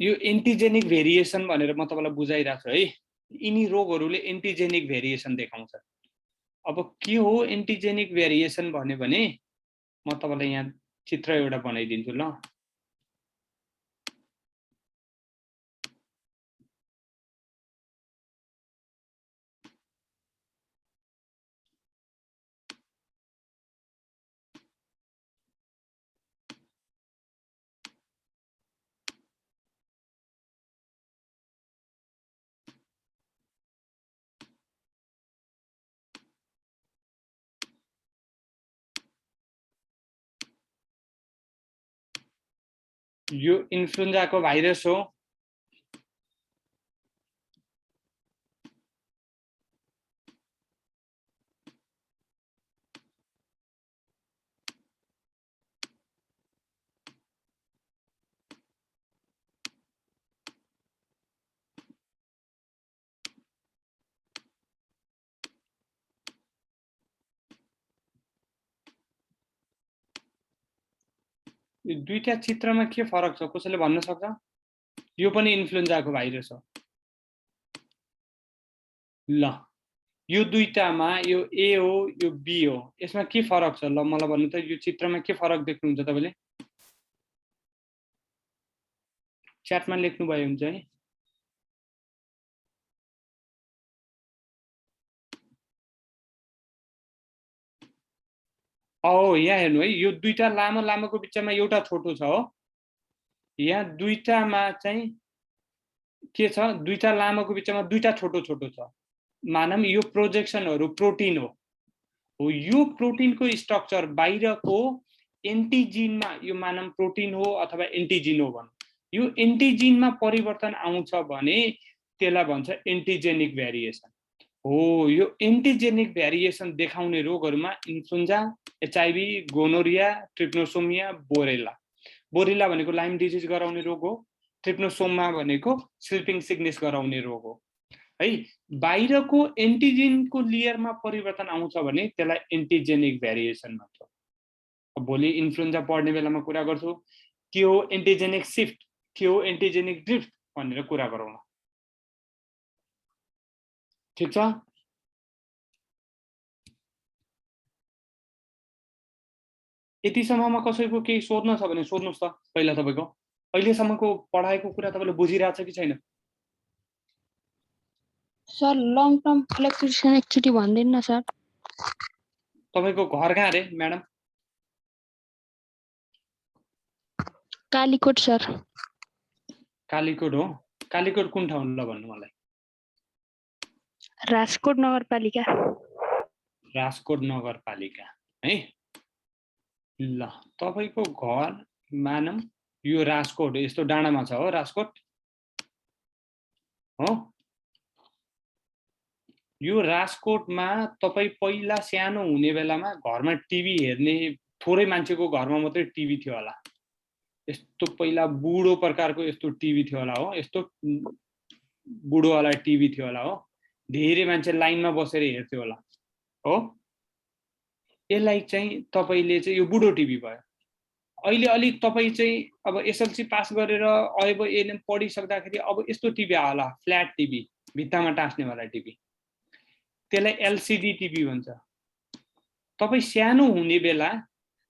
Speaker 1: यो एन्टिजेनिक भेरिएसन भनेर म तपाईलाई बुझाइरहेको छु है। यिनी रोगहरुले एन्टिजेनिक भेरिएसन देखाउँछ। अब के हो एन्टिजेनिक भेरिएसन भन्यो भने म तपाईलाई यहाँ चित्र एउटा बनाइदिन्छु ल। यो इन्फ्लुएन्जाको भाइरस हो। यो दुईटा चित्रमा के फरक छ कसैले भन्न सक्छ? यो पनि इन्फ्लुएन्जाको भाइरस हो। ल यो दुईटामा यो ए हो यो बी हो, यसमा के फरक छ? ल मलाई भन्नु त यो चित्रमा के फरक देख्नुहुन्छ तपाईले? च्याटमा लेख्नु भयो हुन्छ है। यहाँ हेर्नु है, यो दुईटा लामो लामोको बिचमा एउटा छोटो छ हो। यहाँ दुईटामा चाहिँ के छ? दुईटा लामोको बिचमा दुईटा छोटो छोटो छ। मानम यो प्रोजेक्सनहरु प्रोटिन हो। यो प्रोटिनको स्ट्रक्चर बाहिरको एन्टिजिनमा, यो मानम प्रोटिन हो अथवा एन्टिजिन हो भनौं, यो एन्टिजिनमा परिवर्तन आउँछ भने त्यसलाई भन्छ एन्टिजेनिक भेरिएसन हो। यो एन्टिजेनिक भेरिएसन देखाउने रोगहरुमा इन्फ्लुएन्जा, एचआईभी, गोनोरिया, ट्रिप्नोसोमिया, बोरेला। बोरेला भनेको लाइम डिजिज गराउने रोग हो। ट्रिप्नोसोमा भनेको स्लिपिङ सिकनेस गराउने रोग हो है। बाहिरको एन्टिजिनको लेयरमा परिवर्तन आउँछ भने त्यसलाई एन्टिजेनिक भेरिएसन भन्छ। अब भोलि इन्फ्लुएन्जा पढ्ने बेलामा कुरा गर्छु के हो एन्टिजेनिक शिफ्ट, के हो एन्टिजेनिक ड्रिफ्ट भनेर कुरा गरौँ। ठीक छ? यतिसम्ममा कसैको केही सोध्न छ भने सोध्नुस् त। पहिला तपाईको अहिलेसम्मको पढाइको कुरा तपाईले बुझिरहेछ कि छैन?
Speaker 2: सर लङ टर्म फ्लक्चुएसन एकचोटि भन्दिनु न सर।
Speaker 1: तपाईको घर कहाँ रे म्याडम?
Speaker 2: कालीकोट सर।
Speaker 1: कालीकोट हो? कालीकोट कुन ठाउँ ल भन्नु मलाई?
Speaker 2: राजकोट नगरपालिका।
Speaker 1: राजकोट नगरपालिका है। ल तपाईको घर मानम यो राजकोट यस्तो डाँडामा छ हो राजकोट हो। यो राजकोटमा तपाई पहिला सानो हुने बेलामा घरमा टिभी हेर्ने थोरै मान्छेको घरमा मात्रै टिभी थियो होला। यस्तो पहिला बुढो प्रकारको यस्तो टिभी थियो होला हो। यस्तो बुढो वाला टिभी थियो होला हो। धेरै मान्छे लाइनमा बसेर हेर्थ्यो होला हो। यसलाई चाहिँ तपाईले चाहिँ यो बुढो टिभी भयो। अहिले अलिक तपाई चाहिँ अब एसएलसी पास गरेर अब एएनएम पढिसक्दाखेरि अब यस्तो टिभी आयो होला, फ्ल्याट टिभी, भित्तामा टास्ने वाला टिभी। त्यसलाई एलसीडी टिभी भन्छ। तपाई सानो हुने बेला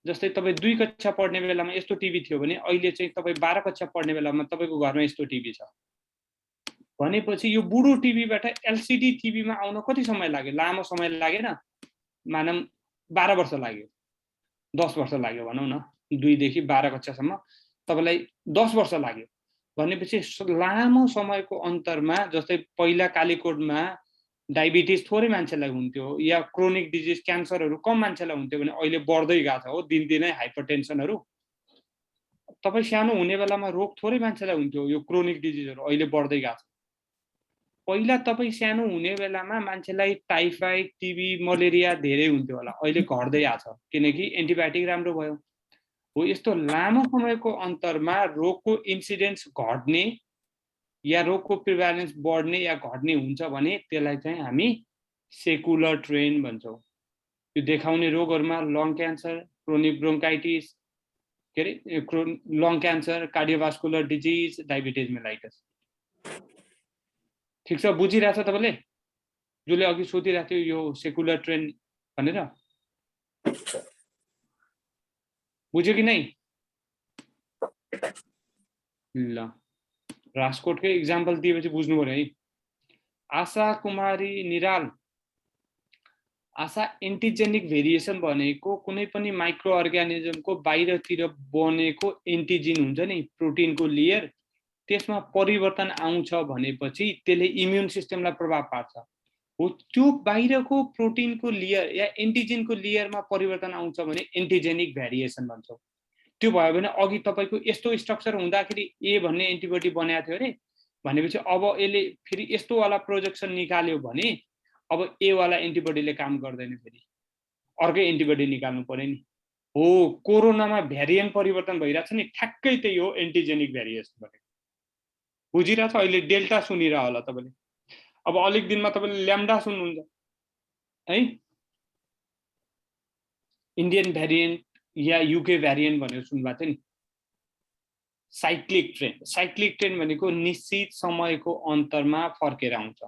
Speaker 1: जस्तै तपाई 2 कक्षा पढ्ने बेलामा यस्तो टिभी थियो भने अहिले चाहिँ तपाई 12 कक्षा पढ्ने बेलामा तपाईको घरमा यस्तो टिभी छ भनेपछि यो बुढो टिभीबाट एलसीडी टिभीमा आउन कति समय लाग्यो? लामो समय लागेन? मानम 12 वर्ष लाग्यो, 10 वर्ष लाग्यो भनौं न। 2 देखि 12 कक्षासम्म तपाईलाई 10 वर्ष लाग्यो भनेपछि लामो समयको अन्तरमा जस्तै पहिला कालीकोटमा डायबिटिज थोरै मान्छेलाई हुन्थ्यो या क्रोनिक डिजिज क्यान्सरहरू कम मान्छेलाई हुन्थ्यो भने अहिले बढ्दै गएको छ हो दिनदिनै हाइपरटेन्सनहरू। तपाई सानो हुने बेलामा रोग थोरै मान्छेलाई हुन्थ्यो यो क्रोनिक डिजिजहरू अहिले बढ्दै गएको छ। पहिला तपाई सानो हुने बेलामा मान्छेलाई टाइफाइड टिबी मलेरिया धेरै हुन्थ्यो होला, अहिले घट्दै आछ किनकि एन्टिबायोटिक राम्रो भयो हो। यस्तो लामो समयको अन्तरमा रोगको इन्सिडेन्स घट्ने या रोगको प्रिभ्यालेन्स बढ्ने या घट्ने हुन्छ भने त्यसलाई चाहिँ हामी सेकुलर ट्रेन्ड भन्छौं। यो देखाउने रोगहरुमा लङ क्यान्सर, क्रोनिक ब्रोन्काइटिस, के रे long cancer, cardiovascular disease, diabetes mellitus. ठीक छ, बुझिरहेछ तपाईले? जसले अघि सोधिरहेको थियो यो सेकुलर ट्रेन्ड भनेर बुझ्यो कि नै? ल राजकोटकै इक्जाम्पल दिएपछि बुझ्नु पर्यो है। आशा कुमारी निराल, आशा एन्टिजेनिक भेरिएसन भनेको कुनै पनि माइक्रो अर्गानिजमको बाहिरतिर बनेको एन्टिजिन हुन्छ नि प्रोटिनको लेयर, त्यसमा परिवर्तन आउँछ भनेपछि त्यसले इम्युन सिस्टमलाई प्रभाव पार्छ हो। त्यो बाहिरको प्रोटिनको लेयर या एन्टिजिनको लेयरमा परिवर्तन आउँछ भने एन्टिजेनिक भेरिएसन भन्छौं। त्यो भयो भने अघि तपाईको यस्तो स्ट्रक्चर हुँदाखेरि ए भन्ने एन्टिबडी बनाएको थियो रे भनेपछि अब यसले फेरि यस्तो वाला प्रोजेक्सन निकाल्यो भने अब ए वाला एन्टिबडीले काम गर्दैन, फेरि अर्कै एन्टिबडी निकाल्नु पर्यो नि हो। कोरोनामा भेरिएन्ट परिवर्तन भइरहेछ नि, ठ्याक्कै त्यही हो एन्टिजेनिक भेरिएसन भनेको। बुझिरहेछ? अहिले डेल्टा सुनिरह होला तपाईले, अब अलिक दिनमा तपाईले ल्याम्डा सुन्नुहुन्छ है। इन्डियन भेरिएन्ट या युके भेरिएन्ट भनेर सुन्नुभएको थियो नि। साइक्लिक ट्रेन्ड, साइक्लिक ट्रेन्ड भनेको निश्चित समयको अन्तरमा फर्केर आउँछ।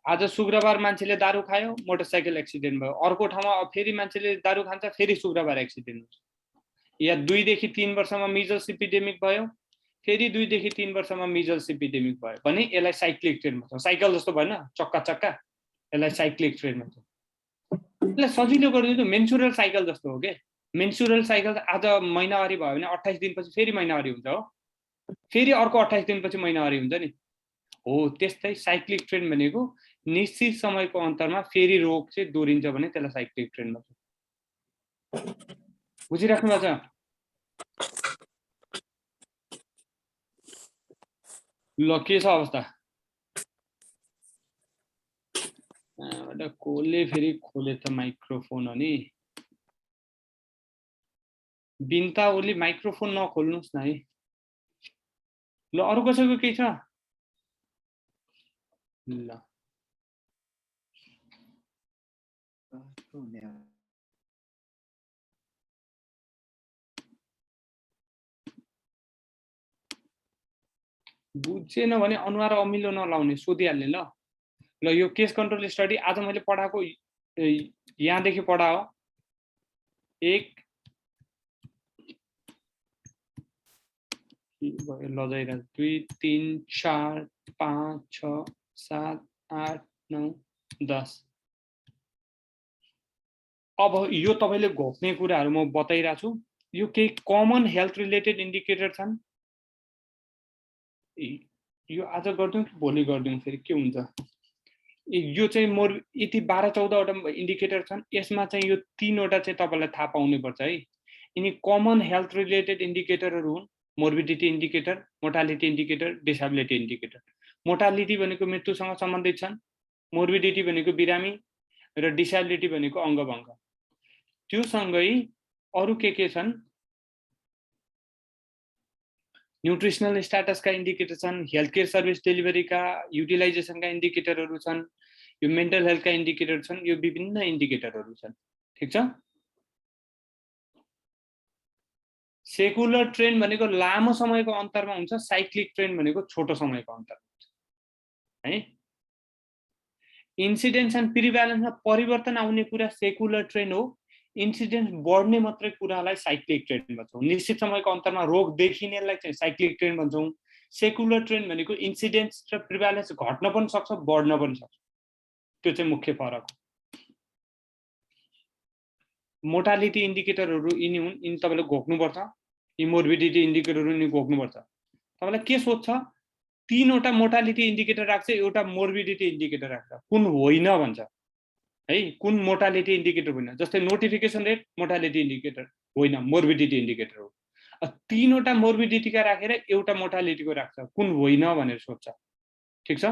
Speaker 1: आज शुक्रबार मान्छेले दारू खायो, मोटरसाइकल एक्सिडेन्ट भयो। अर्को ठाउँमा फेरि मान्छेले दारू खान्छ, फेरि शुक्रबार एक्सिडेन्ट हुन्छ। या 2 देखि 3 वर्षमा मिजल्स एपिडेमिक भयो, फेरि 2 देखि 3 वर्षमा मिजल्स एपिडेमिक भयो भने यसलाई साइक्लिक ट्रेन्ड भन्छौं। साइकल जस्तो भएन चक्का चक्का, यसलाई साइक्लिक ट्रेन्ड भन्छौं। यसलाई सजिलो गरिदिनु मेन्सुरल साइकल जस्तो हो के। मेन्सुरल साइकल आज महिनावारी भयो भने 28 दिनपछि फेरि महिनावारी हुन्छ हो, फेरि अर्को 28 दिनपछि महिनावारी हुन्छ नि हो। त्यस्तै साइक्लिक ट्रेन्ड भनेको निश्चित समयको अन्तरमा फेरि रोग चाहिँ दोहोरिन्छ भने त्यसलाई साइक्लिक ट्रेन्ड भन्छ। बुझिराख्नु भएको छ? ल के छ अवस्था? कसले फेरि खोले त माइक्रोफोन अनि बिन्ता ओली माइक्रोफोन नखोल्नुस् न है। ल अरु कसैको के छ? ल बुझेन भने अनुहार अमिलो नलाउने, सोधिहाल्ने ल। ल यो केस कन्ट्रोल स्टडी आज मैले पढाएको यहाँदेखि पढाओ 1 लजाइरा 2 3 4 5 6 7 8 9 10। अब यो तपाईले घोप्ने कुराहरु म बताइरा छु। यो केही कमन हेल्थ रिलेटेड इन्डिकेटर छन्। यो आज गर्दिउँ कि भोलि गर्दिउँ फेरि के हुन्छ? यो चाहिँ यति 12-14 वटा इन्डिकेटर छन्। यसमा चाहिँ यो 3 वटा चाहिँ तपाईलाई थाहा पाउनु पर्छ है। यिनी कमन हेल्थ रिलेटेड इन्डिकेटरहरू हुन्। Morbidity indicator, mortality indicator, disability indicator. Mortality भनेको मृत्युसँग सम्बन्धित छन्, मोर्बिडिटी भनेको बिरामी र डिसेबिलिटी भनेको अङ्गभङ्ग। त्यो सँगै अरु के छन्? न्यूट्रिशनल स्टेटस का इन्डिकेटर छन्, हेल्थ केयर सर्भिस डेलिभरी का युटिलाइजेसन का इन्डिकेटरहरू छन्, यो मेन्टल हेल्थ का इन्डिकेटर छन्, यो विभिन्न इन्डिकेटरहरू छन्। ठीक छ? सेकुलर ट्रेन्ड भनेको लामो समयको अन्तरमा हुन्छ, साइक्लिक ट्रेन्ड भनेको छोटो समयको अन्तरमा हुन्छ है। इन्सिडेन्स एन्ड प्रिभ्यालेन्समा परिवर्तन आउने कुरा सेकुलर ट्रेन्ड हो। इन्सिडेन्स बढ्ने मात्रै कुरालाई साइक्लिक ट्रेन्ड भन्छौँ। निश्चित समयको अन्तरमा रोग देखिनेलाई चाहिँ साइक्लिक ट्रेन्ड भन्छौँ। सेकुलर ट्रेन्ड भनेको इन्सिडेन्स र प्रिभ्यालेन्स घट्न पनि सक्छ, बढ्न पनि सक्छ। त्यो चाहिँ मुख्य फरक हो। मोर्टालिटी इन्डिकेटरहरू यिनी हुन्, यिनी तपाईले घोक्नुपर्छ। यी मोर्बिडिटी इन्डिकेटरहरू यिनी घोक्नुपर्छ। तपाईलाई के सोध्छ? 3 वटा मोर्टालिटी इन्डिकेटर राख्छ, एउटा मोर्बिडिटी इन्डिकेटर राख्छ, कुन होइन भन्छ है। कुन मोर्टालिटी इन्डिकेटर होइन? जस्तै नोटिफिकेसन रेट मोर्टालिटी इन्डिकेटर होइन, मोर्बिडिटी इन्डिकेटर हो। 3 वटा मोर्बिडिटीका राखेर एउटा मोर्टालिटीको राख्छ, कुन होइन भनेर सोध्छ। ठीक छ?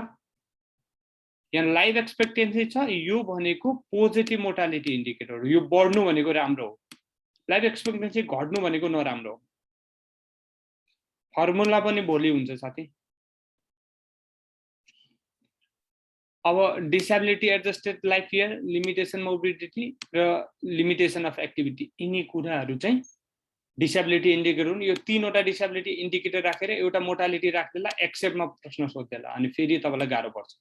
Speaker 1: यहाँ लाइफ एक्सपेक्टेन्सी छ, यो भनेको पोजिटिभ मोर्टालिटी इन्डिकेटर हो। यो बढ्नु भनेको राम्रो हो, लाइफ एक्सपेक्टेन्सी घट्नु भनेको नराम्रो हो। फर्मुला पनि भोलि हुन्छ साथी। अब disability adjusted life year, limitation morbidity र लिमिटेसन अफ एक्टिभिटी, यिनी कुराहरू चाहिँ डिसेबिलिटी इन्डिकेटर हुन्। यो 3 वटा डिसेबिलिटी इन्डिकेटर राखेर एउटा मोर्टालिटी राख्देला, एक्सेप्टमा प्रश्न सोध्देला, अनि फेरि तपाईलाई गाह्रो पर्छ।